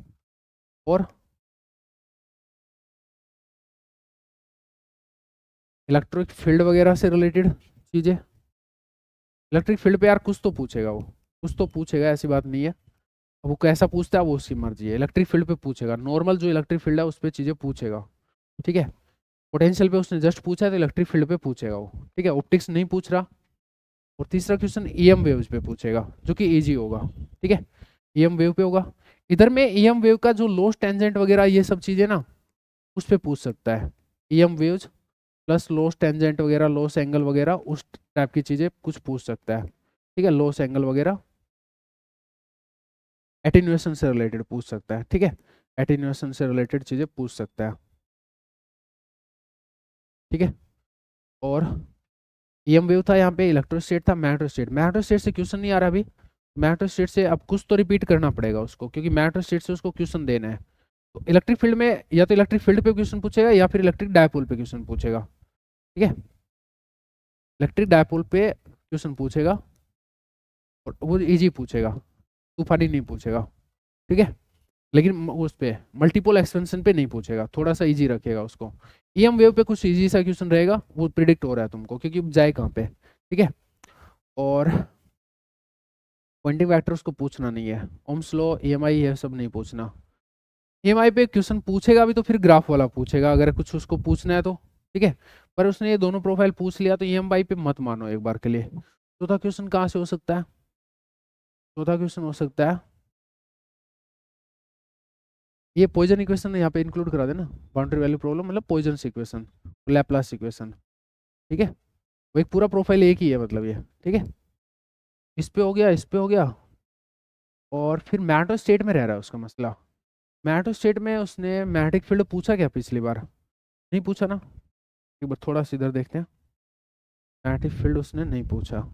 और इलेक्ट्रिक फील्ड वगैरह से रिलेटेड चीज़ें। इलेक्ट्रिक फील्ड पे यार कुछ तो पूछेगा वो, कुछ तो पूछेगा, ऐसी बात नहीं है। अब वो कैसा पूछता है वो उसकी मर्जी है। इलेक्ट्रिक फील्ड पे पूछेगा, नॉर्मल जो इलेक्ट्रिक फील्ड है उस पर चीज़ें पूछेगा, ठीक है। पोटेंशियल पे उसने जस्ट पूछा है तो इलेक्ट्रिक फील्ड पे पूछेगा वो, ठीक है। ऑप्टिक्स नहीं पूछ रहा। और तीसरा क्वेश्चन ईएम वेव्स पे पूछेगा, जो कि इजी होगा, ठीक है। ईएम वेव पे होगा। इधर में ईएम वेव का जो लॉस टेंजेंट वगैरह ये सब चीज़ें ना, उस पे पूछ सकता है। EM waves plus loss tangent वगैरह, लॉस एंगल वगैरह, उस टाइप की चीज़ें कुछ पूछ सकता है, ठीक है। लॉस एंगल वगैरह एटेन्यूएशन से रिलेटेड पूछ सकता है, ठीक है। एटेन्यूएशन से रिलेटेड चीज़ें पूछ सकता है, ठीक है। और ईएम वेव था, यहाँ पे इलेक्ट्रोस्टेट था, मैग्नेटोस्टेट। मैग्नेटोस्टेट से क्वेश्चन नहीं आ रहा अभी। मैग्नेटोस्टेट से अब कुछ तो रिपीट करना पड़ेगा उसको, क्योंकि मैग्नेटोस्टेट से उसको क्वेश्चन देना है। तो इलेक्ट्रिक फील्ड में या तो इलेक्ट्रिक फील्ड पे क्वेश्चन पूछेगा या फिर इलेक्ट्रिक डायपोल पे क्वेश्चन पूछेगा, ठीक है। इलेक्ट्रिक डायपोल पे क्वेश्चन पूछेगा और वो इजी पूछेगा, तूफानी नहीं पूछेगा, ठीक है। लेकिन उस पे मल्टीपल एक्सपेंशन पे नहीं पूछेगा, थोड़ा सा इजी रखेगा उसको। ईएम वेव पे कुछ इजी सा क्वेश्चन रहेगा, वो प्रिडिक्ट हो रहा है तुमको, क्योंकि जाए कहाँ पे, ठीक है। और पॉइंटिंग वेक्टर्स को पूछना नहीं है। ओम्स लॉ, ईएमआई, ये सब नहीं पूछना। ईएमआई पे क्वेश्चन पूछेगा भी तो फिर ग्राफ वाला पूछेगा, अगर कुछ उसको पूछना है तो, ठीक है। पर उसने ये दोनों प्रोफाइल पूछ लिया तो ईएमआई पे मत मानो एक बार के लिए। चौथा क्वेश्चन कहाँ से हो सकता है? चौथा क्वेश्चन हो सकता है, ये पॉइजन इक्वेशन यहाँ पे इंक्लूड करा देना। बाउंड्री वैल्यू प्रॉब्लम मतलब पॉइजन इक्वेशन, लैप्लास इक्वेशन, ठीक है। वो एक पूरा प्रोफाइल एक ही है मतलब ये, ठीक है। इस पे हो गया, इस पे हो गया। और फिर मैग्नेटो स्टेट में रह रहा है उसका मसला। मैग्नेटो स्टेट में उसने मैग्नेटिक फील्ड पूछा क्या पिछली बार? नहीं पूछा ना। एक बार थोड़ा सा इधर देखते हैं। मैग्नेटिक फील्ड उसने नहीं पूछा।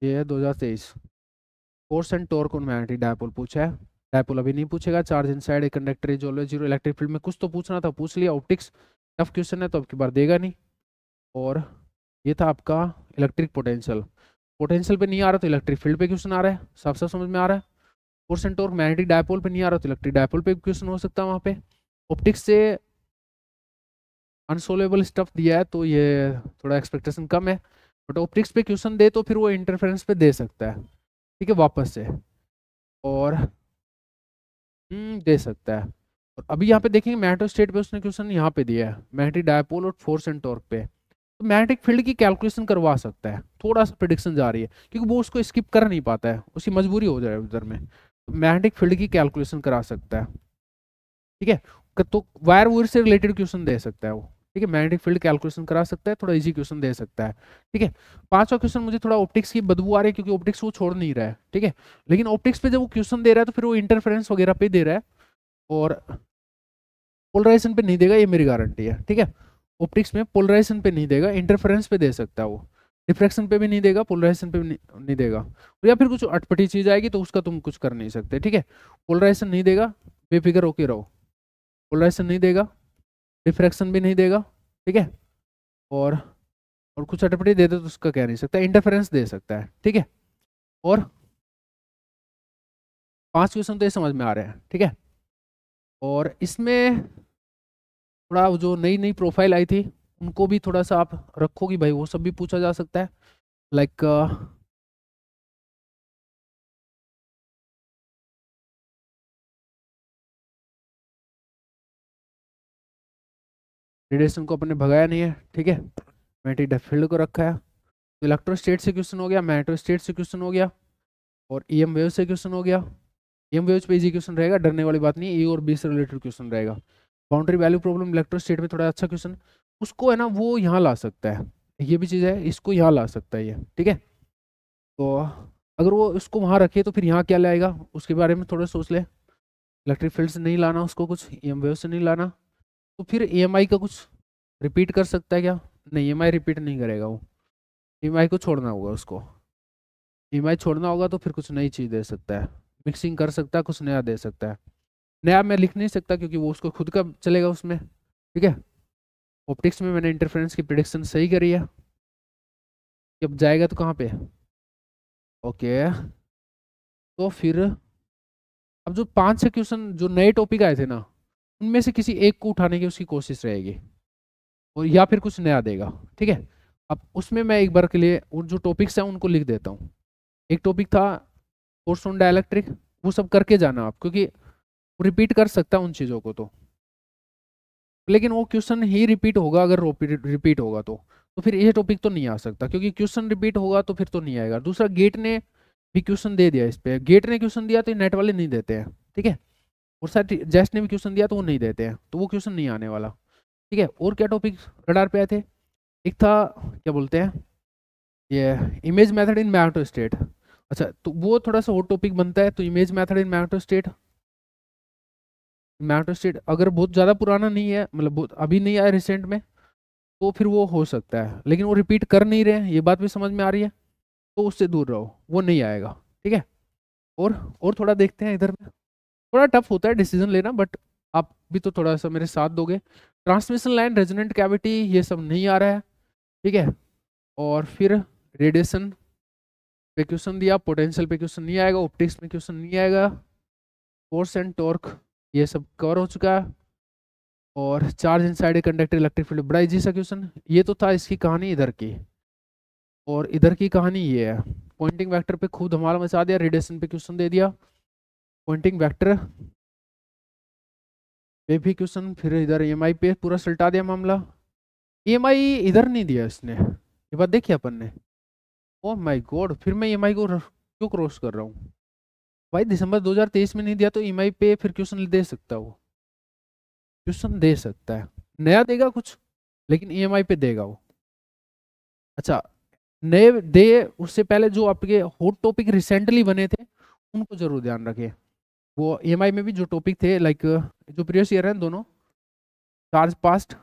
ये है 2023। Force and torque on magnetic dipole पूछा है। डायपोल अभी नहीं पूछेगा। Charge inside a conductor is always zero. Electric field में कुछ तो पूछना था, पूछ लिया। ऑप्टिक्स टफ क्वेश्चन है तो अब की बार देगा नहीं। और ये था आपका इलेक्ट्रिक पोटेंशियल। पोटेंशियल पे नहीं आ रहा तो इलेक्ट्रिक फील्ड पे क्वेश्चन आ रहा है, साफ साफ समझ में आ रहा है। Force and torque magnetic dipole पे नहीं आ रहा तो इलेक्ट्रिक डायपोल पे क्वेश्चन हो सकता है वहाँ पे। ऑप्टिक्स से अनसोल्वेबल स्टफ दिया है तो ये थोड़ा एक्सपेक्टेशन कम है। बट ऑप्टिक्स पे क्वेश्चन दे तो फिर वो इंटरफेरेंस पे दे सकता है, ठीक है, वापस से। और दे सकता है। और अभी यहाँ पे देखेंगे मैग्नेटो स्टेट पे उसने क्वेश्चन यहाँ पे दिया है, मैग्नेटिक डायपोल और फोर्स एंड टॉर्क पे। तो मैग्नेटिक फील्ड की कैलकुलेशन करवा सकता है, थोड़ा सा प्रिडिक्शन जा रही है, क्योंकि वो उसको स्किप कर नहीं पाता है, उसकी मजबूरी हो जाए उधर में। तो मैग्नेटिक फील्ड की कैलकुलेशन करा सकता है, ठीक है। तो वायर वूर से रिलेटेड क्वेश्चन दे सकता है वो, ठीक है। मैग्नेटिक फील्ड कैलकुलेशन करा सकता है, थोड़ा इजी क्वेश्चन दे सकता है, ठीक है। पांचवा क्वेश्चन मुझे थोड़ा ऑप्टिक्स की बदबू आ रही है, क्योंकि ऑप्टिक्स वो छोड़ नहीं रहा है, ठीक है। लेकिन ऑप्टिक्स पे जब वो क्वेश्चन दे रहा है तो फिर वो इंटरफेरेंस वगैरह पे दे रहा है, और पोलराइजेशन पे नहीं देगा, ये मेरी गारंटी है, ठीक है। ऑप्टिक्स में पोलराइजेशन पे नहीं देगा, इंटरफेरेंस पे दे सकता है वो। डिफ्रैक्शन पे भी नहीं देगा, पोलराइजेशन पे भी नहीं देगा। और या फिर कुछ अटपटी चीज आएगी तो उसका तुम कुछ कर नहीं सकते, ठीक है। पोलराइजेशन नहीं देगा, बेफिक्र होके रहो। पोलराइजेशन नहीं देगा, डिफ्रैक्शन भी नहीं देगा, ठीक है। और और कुछ अटपटी दे दे तो उसका कह नहीं सकता, इंटरफेरेंस दे सकता है, ठीक है। और 5 क्वेश्चन तो ये समझ में आ रहे हैं, ठीक है। और इसमें थोड़ा जो नई नई प्रोफाइल आई थी उनको भी थोड़ा सा आप रखो कि भाई वो सब भी पूछा जा सकता है। लाइक रेडिएशन को अपने भगाया नहीं है, ठीक है। मैग्नेटिक फील्ड को रखा है। तो इलेक्ट्रोस्टेट से क्वेश्चन हो गया, मैग्नेटोस्टेट से क्वेश्चन हो गया, और ईएम वेव से क्वेश्चन हो गया। ईएम वेव पे इजी क्वेश्चन रहेगा, डरने वाली बात नहीं है। ए और बी से रिलेटेड क्वेश्चन रहेगा। बाउंड्री वैल्यू प्रॉब्लम इलेक्ट्रोस्टेट में थोड़ा अच्छा क्वेश्चन, उसको है ना वो यहाँ ला सकता है। ये भी चीज़ है, इसको यहाँ ला सकता है ये, ठीक है। तो अगर वो उसको वहाँ रखे तो फिर यहाँ क्या लाएगा उसके बारे में थोड़ा सोच ले। इलेक्ट्रिक फील्ड से नहीं लाना उसको, कुछ ईएम वेव से नहीं लाना, तो फिर ईएमआई का कुछ रिपीट कर सकता है क्या? नहीं, ईएमआई रिपीट नहीं करेगा वो। ईएमआई को छोड़ना होगा उसको। ईएमआई छोड़ना होगा तो फिर कुछ नई चीज़ दे सकता है, मिक्सिंग कर सकता है, कुछ नया दे सकता है। नया मैं लिख नहीं सकता क्योंकि वो उसको खुद का चलेगा उसमें, ठीक है। ऑप्टिक्स में मैंने इंटरफेरेंस की प्रिडिक्शन सही करी है। अब जाएगा तो कहाँ पे? ओके। तो फिर अब जो 5 6 क्वेश्चन जो नए टॉपिक आए थे ना, उनमें से किसी एक को उठाने की उसकी कोशिश रहेगी। और या फिर कुछ नया देगा, ठीक है। अब उसमें मैं एक बार के लिए उन जो टॉपिक्स हैं उनको लिख देता हूँ। एक टॉपिक था फोर्स ऑन डाइलेक्ट्रिक, वो सब करके जाना आप, क्योंकि रिपीट कर सकता है उन चीज़ों को लेकिन वो क्वेश्चन ही रिपीट होगा अगर रिपीट होगा तो फिर ये टॉपिक तो नहीं आ सकता, क्योंकि क्वेश्चन रिपीट होगा तो फिर तो नहीं आएगा। दूसरा, गेट ने भी क्वेश्चन दे दिया, इस पे गेट ने क्वेश्चन दिया तो नेट वाले नहीं देते हैं, ठीक है। और शायद जेस्ट ने भी क्वेश्चन दिया तो वो नहीं देते हैं, तो वो क्वेश्चन नहीं आने वाला, ठीक है। और क्या टॉपिक रडार पे आए थे, एक था क्या बोलते हैं ये इमेज मेथड इन मैग्नेटोस्टेट। अच्छा, तो वो थोड़ा सा हॉट टॉपिक बनता है। तो इमेज मेथड इन मैग्नेटोस्टेट, मैग्नेटोस्टेट अगर बहुत ज़्यादा पुराना नहीं है, मतलब बहुत अभी नहीं आया रिसेंट में, तो फिर वो हो सकता है, लेकिन वो रिपीट कर नहीं रहे हैं, ये बात भी समझ में आ रही है, तो उससे दूर रहो, वो नहीं आएगा, ठीक है। और थोड़ा देखते हैं इधर में, थोड़ा टफ होता है डिसीजन लेना, बट आप भी तो थोड़ा सा मेरे साथ दोगे। ट्रांसमिशन लाइन, रेजोनेंट कैविटी, ये सब नहीं आ रहा है, ठीक है। और फिर रेडिएशन पे क्वेश्चन दिया, पोटेंशियल पे क्वेश्चन नहीं आएगा, ऑप्टिक्स में क्वेश्चन नहीं आएगा, फोर्स एंड टॉर्क ये सब कवर हो चुका है। और charge inside a conductor electric field, बड़ा इजी सा क्वेश्चन, ये तो था इसकी कहानी इधर की। और इधर की कहानी ये है, पॉइंटिंग वेक्टर पे खूब धमाल मचा दिया, रेडिएशन पे क्वेश्चन दे दिया, पॉइंटिंग वेक्टर पे भी क्वेश्चन, फिर इधर ईएमआई पे पूरा सल्टा दिया मामला। ईएमआई इधर नहीं दिया इसने, ये बात देखी अपन ने। ओह माय गॉड, फिर मैं ईएमआई को क्यों क्रॉस कर रहा हूँ भाई, दिसंबर 2023 में नहीं दिया तो ईएमआई पे फिर क्वेश्चन दे सकता है, वो क्वेश्चन दे सकता है, नया देगा कुछ, लेकिन ईएमआई पे देगा वो। अच्छा, नए दे उससे पहले जो आपके हॉट टॉपिक रिसेंटली बने थे उनको जरूर ध्यान रखें। वो ईएमआई में भी जो टॉपिक थे, लाइक जो प्रीवियस ईयर है दोनों, चार्ज पास्ट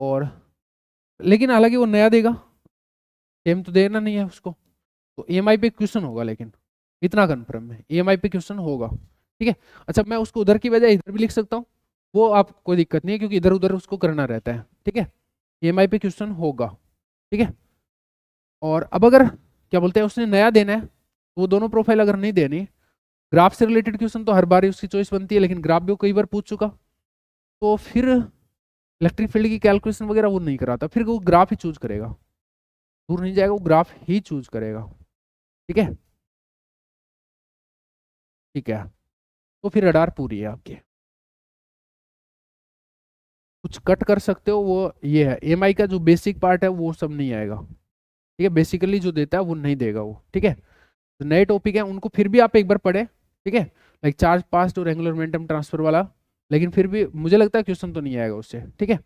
और, लेकिन हालांकि वो नया देगा, सेम तो देना नहीं है उसको, तो ईएमआई पे क्वेश्चन होगा, लेकिन इतना कन्फर्म है ईएमआई पे क्वेश्चन होगा, ठीक है। अच्छा, मैं उसको उधर की बजाय इधर भी लिख सकता हूँ, वो आप कोई दिक्कत नहीं है, क्योंकि इधर उधर उसको करना रहता है, ठीक है। ईएमआई पे क्वेश्चन होगा, ठीक है। और अब अगर क्या बोलते हैं उसने नया देना है, तो वो दोनों प्रोफाइल अगर नहीं देनी, ग्राफ से रिलेटेड क्वेश्चन तो हर बार ही उसकी चॉइस बनती है, लेकिन ग्राफ भी वो कई बार पूछ चुका, तो फिर इलेक्ट्रिक फील्ड की कैलकुलेशन वगैरह वो नहीं कराता, फिर वो ग्राफ ही चूज करेगा, दूर नहीं जाएगा, वो ग्राफ ही चूज करेगा, ठीक है। ठीक है, तो फिर रडार पूरी है आपकी, कुछ कट कर सकते हो, वो ये है एमआई का जो बेसिक पार्ट है वो सब नहीं आएगा, ठीक है। बेसिकली जो देता है वो नहीं देगा वो, ठीक है। तो नए टॉपिक है उनको फिर भी आप एक बार पढ़े, ठीक है, लाइक चार्ज पास्ट और एंगुलर मोमेंटम ट्रांसफर वाला, लेकिन फिर भी मुझे लगता है क्वेश्चन तो नहीं आएगा उससे, ठीक है।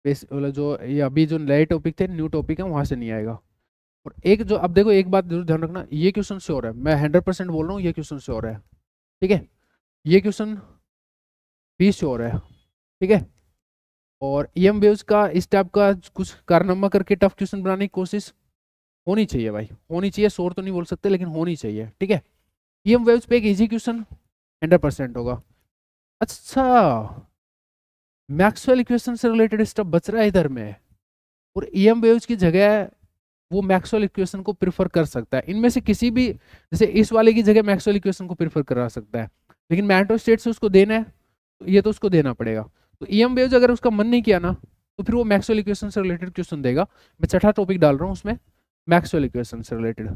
वाला जो ये अभी जो नए टॉपिक थे, न्यू टॉपिक है, वहां से नहीं आएगा। और एक जो, अब देखो एक बात जरूर ध्यान रखना, ये क्वेश्चन श्योर है, मैं 100% बोल रहा हूँ, ये क्वेश्चन श्योर है, ठीक है। ये क्वेश्चन भी श्योर है, ठीक है। और ईएम वेव्स का इस टाइप का कुछ कारनामा करके टफ क्वेश्चन बनाने की कोशिश होनी चाहिए भाई, होनी चाहिए, श्योर तो नहीं बोल सकते लेकिन होनी चाहिए, ठीक है। ईएम वेव्स पे एक इजी क्वेश्चन 100% होगा। अच्छा, मैक्सवेल इक्वेशन से रिलेटेड स्टफ बच रहा है इधर में, और ईएम वेव्स की जगह वो मैक्सवेल इक्वेशन को प्रिफर कर सकता है, इनमें से किसी भी, जैसे इस वाले की जगह मैक्सवेल इक्वेशन को प्रिफर करा सकता है, लेकिन मैग्नेटो स्टेट से उसको देना है, तो ये तो उसको देना पड़ेगा। तो ईएम वेव्स अगर उसका मन नहीं किया ना, तो फिर वो मैक्सवेल इक्वेशन से रिलेटेड क्वेश्चन देगा। मैं छठा टॉपिक डाल रहा हूँ उसमें, मैक्सवेल इक्वेशन से रिलेटेड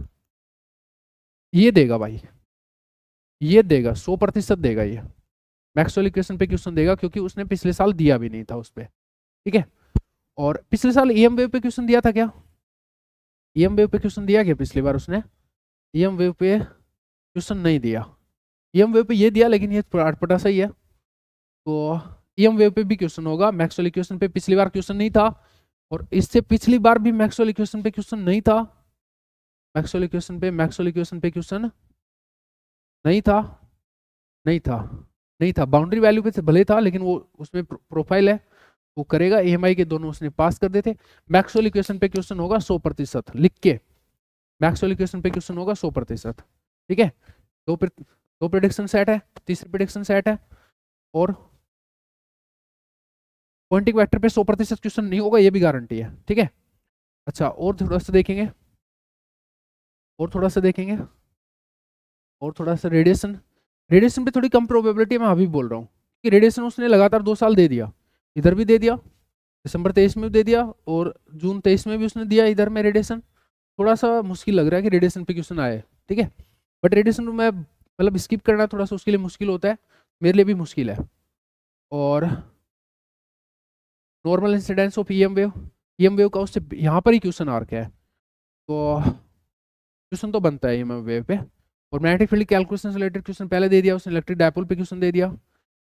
ये देगा भाई, ये देगा, 100% देगा ये, मैक्सवेल इक्वेशन पे क्वेश्चन देगा, क्योंकि उसने पिछले साल दिया भी नहीं था उस पर, ठीक है। और पिछले साल ईएम वेव पे क्वेश्चन दिया था क्या, ईएम वेव पे क्वेश्चन दिया क्या पिछली बार उसने, ईएम वेव पे क्वेश्चन नहीं दिया, ईएम वेव पे ये दिया, लेकिन ये अटपटा सही है, तो ईएम वेव पे भी क्वेश्चन होगा। मैक्सवेल इक्वेशन पे पिछली बार क्वेश्चन नहीं था, और इससे पिछली बार भी मैक्सवेल इक्वेशन पे क्वेश्चन नहीं था, मैक्सवेल इक्वेशन पे क्वेश्चन नहीं था, नहीं था, नहीं था, बाउंड्री वैल्यू पे भले था, लेकिन वो उसमें प्रोफाइल है, वो करेगा। ईएमआई के दोनों उसने पास कर देते। मैक्सवेल इक्वेशन पे क्वेश्चन होगा 100%, लिख के, मैक्सवेल इक्वेशन पे क्वेश्चन होगा 100%, ठीक है। दो प्रेडिक्शन सेट है, तीसरी प्रेडिक्शन सेट है, और पॉइंटिंग वेक्टर पे 100% क्वेश्चन नहीं होगा, ये भी गारंटी है, ठीक है। अच्छा, और थोड़ा सा देखेंगे, और थोड़ा सा देखेंगे, और थोड़ा सा रेडिएशन, रेडिएशन पे थोड़ी कम प्रोबेबिलिटी मैं अभी बोल रहा हूँ कि रेडिएशन उसने लगातार 2 साल दे दिया, इधर भी दे दिया, दिसंबर 23 में भी दे दिया, और जून 23 में भी उसने दिया इधर में रेडिएशन। थोड़ा सा मुश्किल लग रहा है कि रेडिएशन पे क्वेश्चन आए, ठीक है, बट रेडिएशन में मतलब स्किप करना थोड़ा सा उसके लिए मुश्किल होता है, मेरे लिए भी मुश्किल है। और normal incidence of EM wave का उससे यहाँ पर ही क्वेश्चन आ रखा है, तो क्वेश्चन तो बनता है ईएम वेव पे। और मैग्नेटिक फील्ड कैलकुलेशन से रिलेटेड क्वेश्चन पहले दे दिया उसने, इलेक्ट्रिक डायपोल पे क्वेश्चन दे दिया,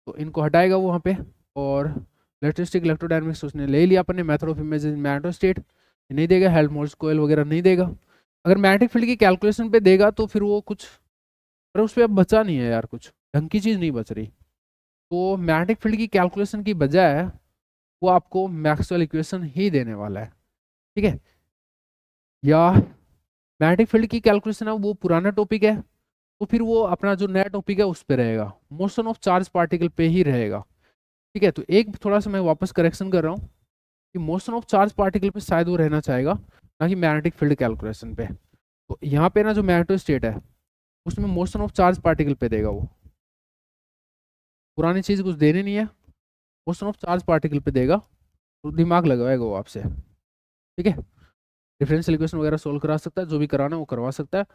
तो इनको हटाएगा वो वहाँ पे। और इलेक्ट्रिस्टिक इलेक्ट्रोडायनेमिक्स उसने ले लिया अपने, मेथड ऑफ इमेज इन मैग्नेटोस्टेट नहीं देगा, हेल्महोल्ट्ज कॉइल वगैरह नहीं देगा। अगर मैग्नेटिक फील्ड की कैलकुलेशन पे देगा तो फिर वो कुछ, पर उस पर अब बचा नहीं है यार, कुछ ढंग की चीज़ नहीं बच रही। तो मैग्नेटिक फील्ड की कैलकुलेशन की बजाय वो आपको मैक्सवेल इक्वेशन ही देने वाला है, ठीक है। या मैग्नेटिक फील्ड की कैलकुलेशन है वो पुराना टॉपिक है, तो फिर वो अपना जो नया टॉपिक है उस पर रहेगा, मोशन ऑफ चार्ज पार्टिकल पे ही रहेगा, ठीक है। तो एक थोड़ा सा मैं वापस करेक्शन कर रहा हूँ कि मोशन ऑफ चार्ज पार्टिकल पे शायद वो रहना चाहेगा, ना कि मैग्नेटिक फील्ड कैलकुलेशन पे। तो यहाँ पे ना जो मैग्नेटोस्टेट है उसमें मोशन ऑफ चार्ज पार्टिकल पे देगा वो, पुरानी चीज़ कुछ देनी नहीं है, मोशन ऑफ चार्ज पार्टिकल पे देगा, तो दिमाग लगाएगा वो आपसे, ठीक है। डिफरेंशियल इक्वेशन वगैरह सोल्व करा सकता है, जो भी कराना है वो करवा सकता है।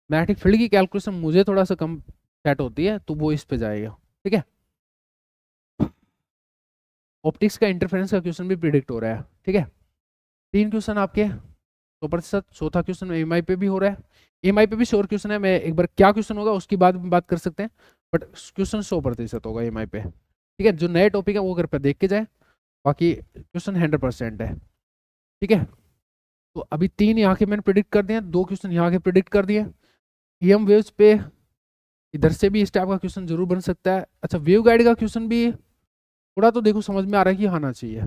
मैग्नेटिक फील्ड की कैलकुलेशन मुझे थोड़ा सा कम सेट होती है, तो वो इस पे जाएगा, ठीक है। ऑप्टिक्स का इंटरफेरेंस का क्वेश्चन भी प्रिडिक्ट हो रहा है, ठीक है। 3 क्वेश्चन आपके 100%, चौथा क्वेश्चन एमआई पे भी हो रहा है, एमआई पे भी श्योर क्वेश्चन है। मैं एक बार क्या क्वेश्चन होगा उसकी बाद में बात कर सकते हैं, बट क्वेश्चन 100% होगा एमआई पे, ठीक है। जो नए टॉपिक है वो अगर पे देख के जाए, बाकी क्वेश्चन 100% है, ठीक है। तो अभी 3 यहाँ के मैंने प्रिडिक्ट कर दिए, 2 क्वेश्चन यहाँ के प्रिडिक्ट कर दिए। ईएम वेव्स पे इधर से भी इस टाइप का क्वेश्चन जरूर बन सकता है। अच्छा, वेव गाइड का क्वेश्चन भी थोड़ा तो देखो समझ में आ रहा है कि आना चाहिए,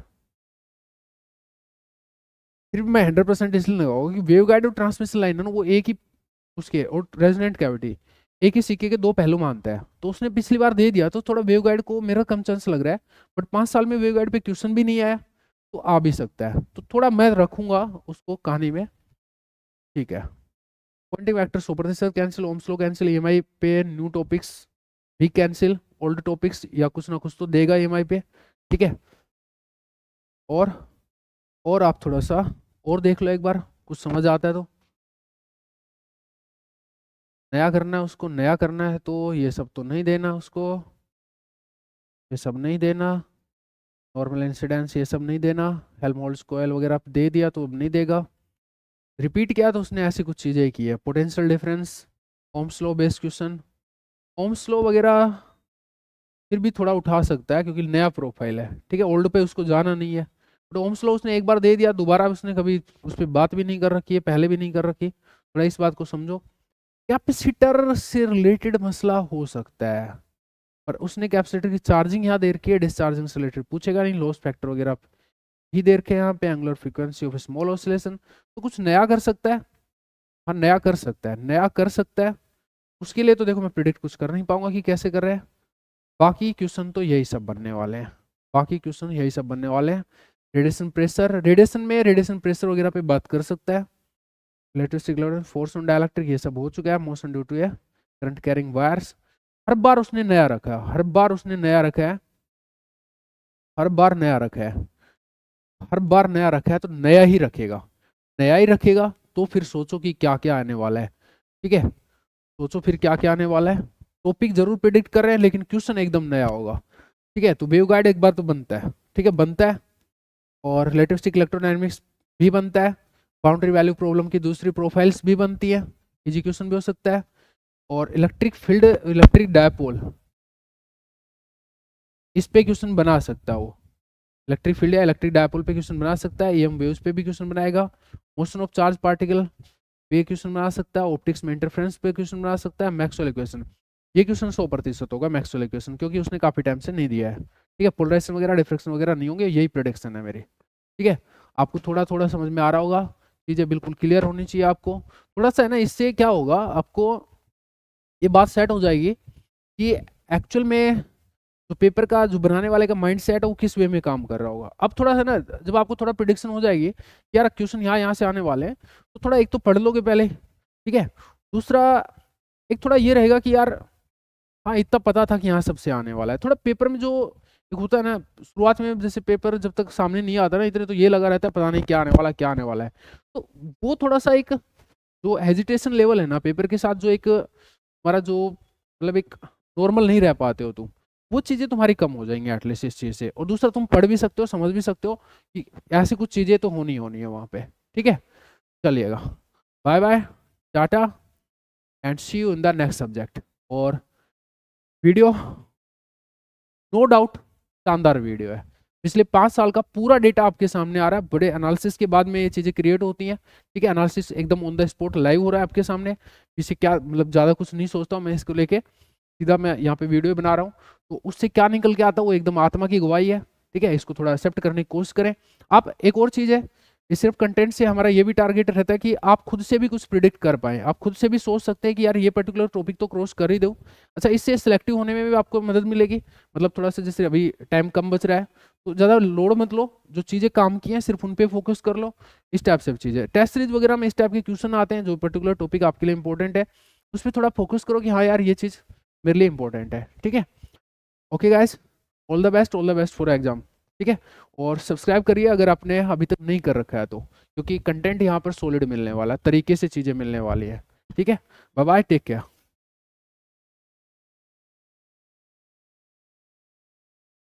फिर भी मैं 100% इसलिए लगाऊंगा कि वेव गाइड और ट्रांसमिशन लाइन है ना वो एक ही उसके, और रेजोनेंट कैविटी एक ही सिक्के के 2 पहलू मानता है। तो उसने पिछली बार दे दिया, तो थोड़ा वेव गाइड को मेरा कम चांस लग रहा है, बट 5 साल में वेव गाइड पे क्वेश्चन भी नहीं आया, तो आ भी सकता है, तो थोड़ा मैं रखूंगा उसको कहानी में, ठीक है। Poynting vector 100% cancel, Ohm's law cancel, EMI पे न्यू टॉपिक्स भी कैंसिल, ओल्ड टॉपिक्स या कुछ ना कुछ तो देगा ईएमआई पे, ठीक है। और और आप थोड़ा सा और देख लो एक बार, कुछ समझ आता है तो। नया करना है उसको, नया करना है तो ये सब तो नहीं देना उसको, ये सब नहीं देना, नॉर्मल इंसिडेंस ये सब नहीं देना, हेल्महोल्ट्ज कॉइल वगैरह दे दिया तो अब नहीं देगा। रिपीट किया तो उसने ऐसी कुछ चीज़ें की है, potential difference, Ohm's law based question, Ohm's law वगैरह फिर भी थोड़ा उठा सकता है क्योंकि नया प्रोफाइल है, ठीक है, ओल्ड पे उसको जाना नहीं है। बट ओम्स लॉ उसने एक बार दे दिया, दोबारा उसने कभी उस पर बात भी नहीं कर रखी है, पहले भी नहीं कर रखी, थोड़ा इस बात को समझो। कैपेसिटर से रिलेटेड मसला हो सकता है, पर उसने कैपेसिटर की चार्जिंग यहाँ दे रखी है, डिस्चार्जिंग से रिलेटेड पूछेगा नहीं, लॉस फैक्टर वगैरह ही दे रखे हैं यहाँ पे, angular frequency of small oscillation, तो कुछ नया कर सकता है, हाँ नया कर सकता है, नया कर सकता है। उसके लिए तो देखो मैं प्रिडिक्ट कुछ कर नहीं पाऊंगा कि कैसे कर रहे हैं, बाकी क्वेश्चन तो यही सब बनने वाले हैं, बाकी क्वेश्चन यही सब बनने वाले हैं। रेडिएशन प्रेशर, रेडिएशन में रेडिएशन प्रेशर वगैरह पे बात कर सकता है, इलेक्ट्रिसिटी फोर्स ऑन डाइलेक्ट्रिक ये सब हो चुका है, motion due to a current carrying wires. हर बार उसने नया रखा है, हर बार उसने नया रखा है, हर बार नया रखा है, हर बार नया रखा है, तो नया ही रखेगा, नया ही रखेगा। तो फिर सोचो कि क्या क्या आने वाला है, ठीक है, सोचो फिर क्या क्या आने वाला है। टॉपिक जरूर प्रिडिक्ट कर रहे हैं लेकिन क्वेश्चन एकदम नया होगा, ठीक है। तो वेव गाइड एक बार तो बनता है, ठीक है, बनता है, और रिलेटिविस्टिक इलेक्ट्रोडायनेमिक्स भी बनता है, बाउंड्री वैल्यू प्रॉब्लम की दूसरी प्रोफाइल्स भी बनती है, इजी क्वेश्चन भी हो सकता है, और इलेक्ट्रिक फील्ड इलेक्ट्रिक डायपोल इस पे क्वेश्चन बना सकता है वो, इलेक्ट्रिक फील्ड या इलेक्ट्रिक डायपोल पे क्वेश्चन बना सकता है, ईएम वेव्स पे भी क्वेश्चन बनाएगा, मोशन ऑफ चार्ज पार्टिकल पे क्वेश्चन बना सकता है, ऑप्टिक्स में इंटरफेरेंस पे क्वेश्चन बना सकता है, मैक्सवेल इक्वेशन ये क्वेश्चन 100% होगा मैक्सवेल इक्वेशन, क्योंकि उसने काफी टाइम से नहीं दिया है, ठीक है। पोलराइजेशन वगैरह डिफ्रेक्शन वगैरह नहीं होंगे, यही प्रोडिक्शन है मेरी, ठीक है। आपको थोड़ा थोड़ा समझ में आ रहा होगा, चीजें बिल्कुल क्लियर होनी चाहिए आपको, थोड़ा सा है ना, इससे क्या होगा आपको ये बात सेट हो जाएगी कि एक्चुअल में तो पेपर का जो बनाने वाले का माइंड सेट है वो किस वे में काम कर रहा होगा। अब थोड़ा सा ना जब आपको थोड़ा प्रिडिक्शन हो जाएगी कि यार क्वेश्चन यहाँ से आने वाले हैं, तो थोड़ा एक तो पढ़ लोगे पहले, ठीक है, दूसरा एक थोड़ा ये रहेगा कि यार हाँ इतना पता था कि यहाँ सबसे आने वाला है, थोड़ा पेपर में जो एक होता है ना शुरुआत में जैसे पेपर जब तक सामने नहीं आता ना इतने, तो ये लगा रहता है पता नहीं क्या आने वाला क्या आने वाला है। तो वो थोड़ा सा एक जो हेजिटेशन लेवल है ना पेपर के साथ, जो एक हमारा जो मतलब एक नॉर्मल नहीं रह पाते हो तुम, वो चीज़ें तुम्हारी कम हो जाएंगी एटलीस्ट इस चीज़ से। और दूसरा तुम पढ़ भी सकते हो, समझ भी सकते हो कि ऐसी कुछ चीज़ें तो होनी होनी है वहाँ पे। ठीक है, चलिएगा, bye bye, tata, and see you in the next subject. और वीडियो नो डाउट शानदार वीडियो है, पिछले 5 साल का पूरा डेटा आपके सामने आ रहा है, बड़े एनालिसिस के बाद में ये चीज़ें क्रिएट होती हैं। ठीक है, एनालिसिस एकदम ऑन द स्पॉट लाइव हो रहा है आपके सामने, इसे क्या मतलब ज़्यादा कुछ नहीं सोचता हूँ मैं इसको लेके, सीधा मैं यहाँ पे वीडियो बना रहा हूँ। तो उससे क्या निकल के आता है वो एकदम आत्मा की गवाही है। ठीक है, इसको थोड़ा एक्सेप्ट करने की कोशिश करें आप। एक और चीज़ है, ये सिर्फ कंटेंट से हमारा ये भी टारगेट रहता है कि आप खुद से भी कुछ प्रिडिक्ट कर पाएँ, आप खुद से भी सोच सकते हैं कि यार ये पर्टिकुलर टॉपिक तो क्रॉस कर ही दो। अच्छा, इससे सिलेक्टिव होने में भी आपको मदद मिलेगी, मतलब थोड़ा सा जैसे अभी टाइम कम बच रहा है तो ज़्यादा लोड मत लो, जो चीज़ें काम की हैं सिर्फ उन पे फोकस कर लो। इस टाइप से चीज़ें टेस्ट सीरीज वगैरह में इस टाइप के क्वेश्चन आते हैं, जो पर्टिकुलर टॉपिक आपके लिए इंपॉर्टेंट है उस पर थोड़ा फोकस करो कि हाँ यार ये चीज़ मेरे लिए इंपॉर्टेंट है। ठीक है, okay guys, all the best for exam. ठीक है, और सब्सक्राइब करिए अगर आपने अभी तक नहीं कर रखा है तो, क्योंकि कंटेंट यहाँ पर सॉलिड मिलने वाला है, तरीके से चीज़ें मिलने वाली है। ठीक है, बाय बाय, टेक केयर।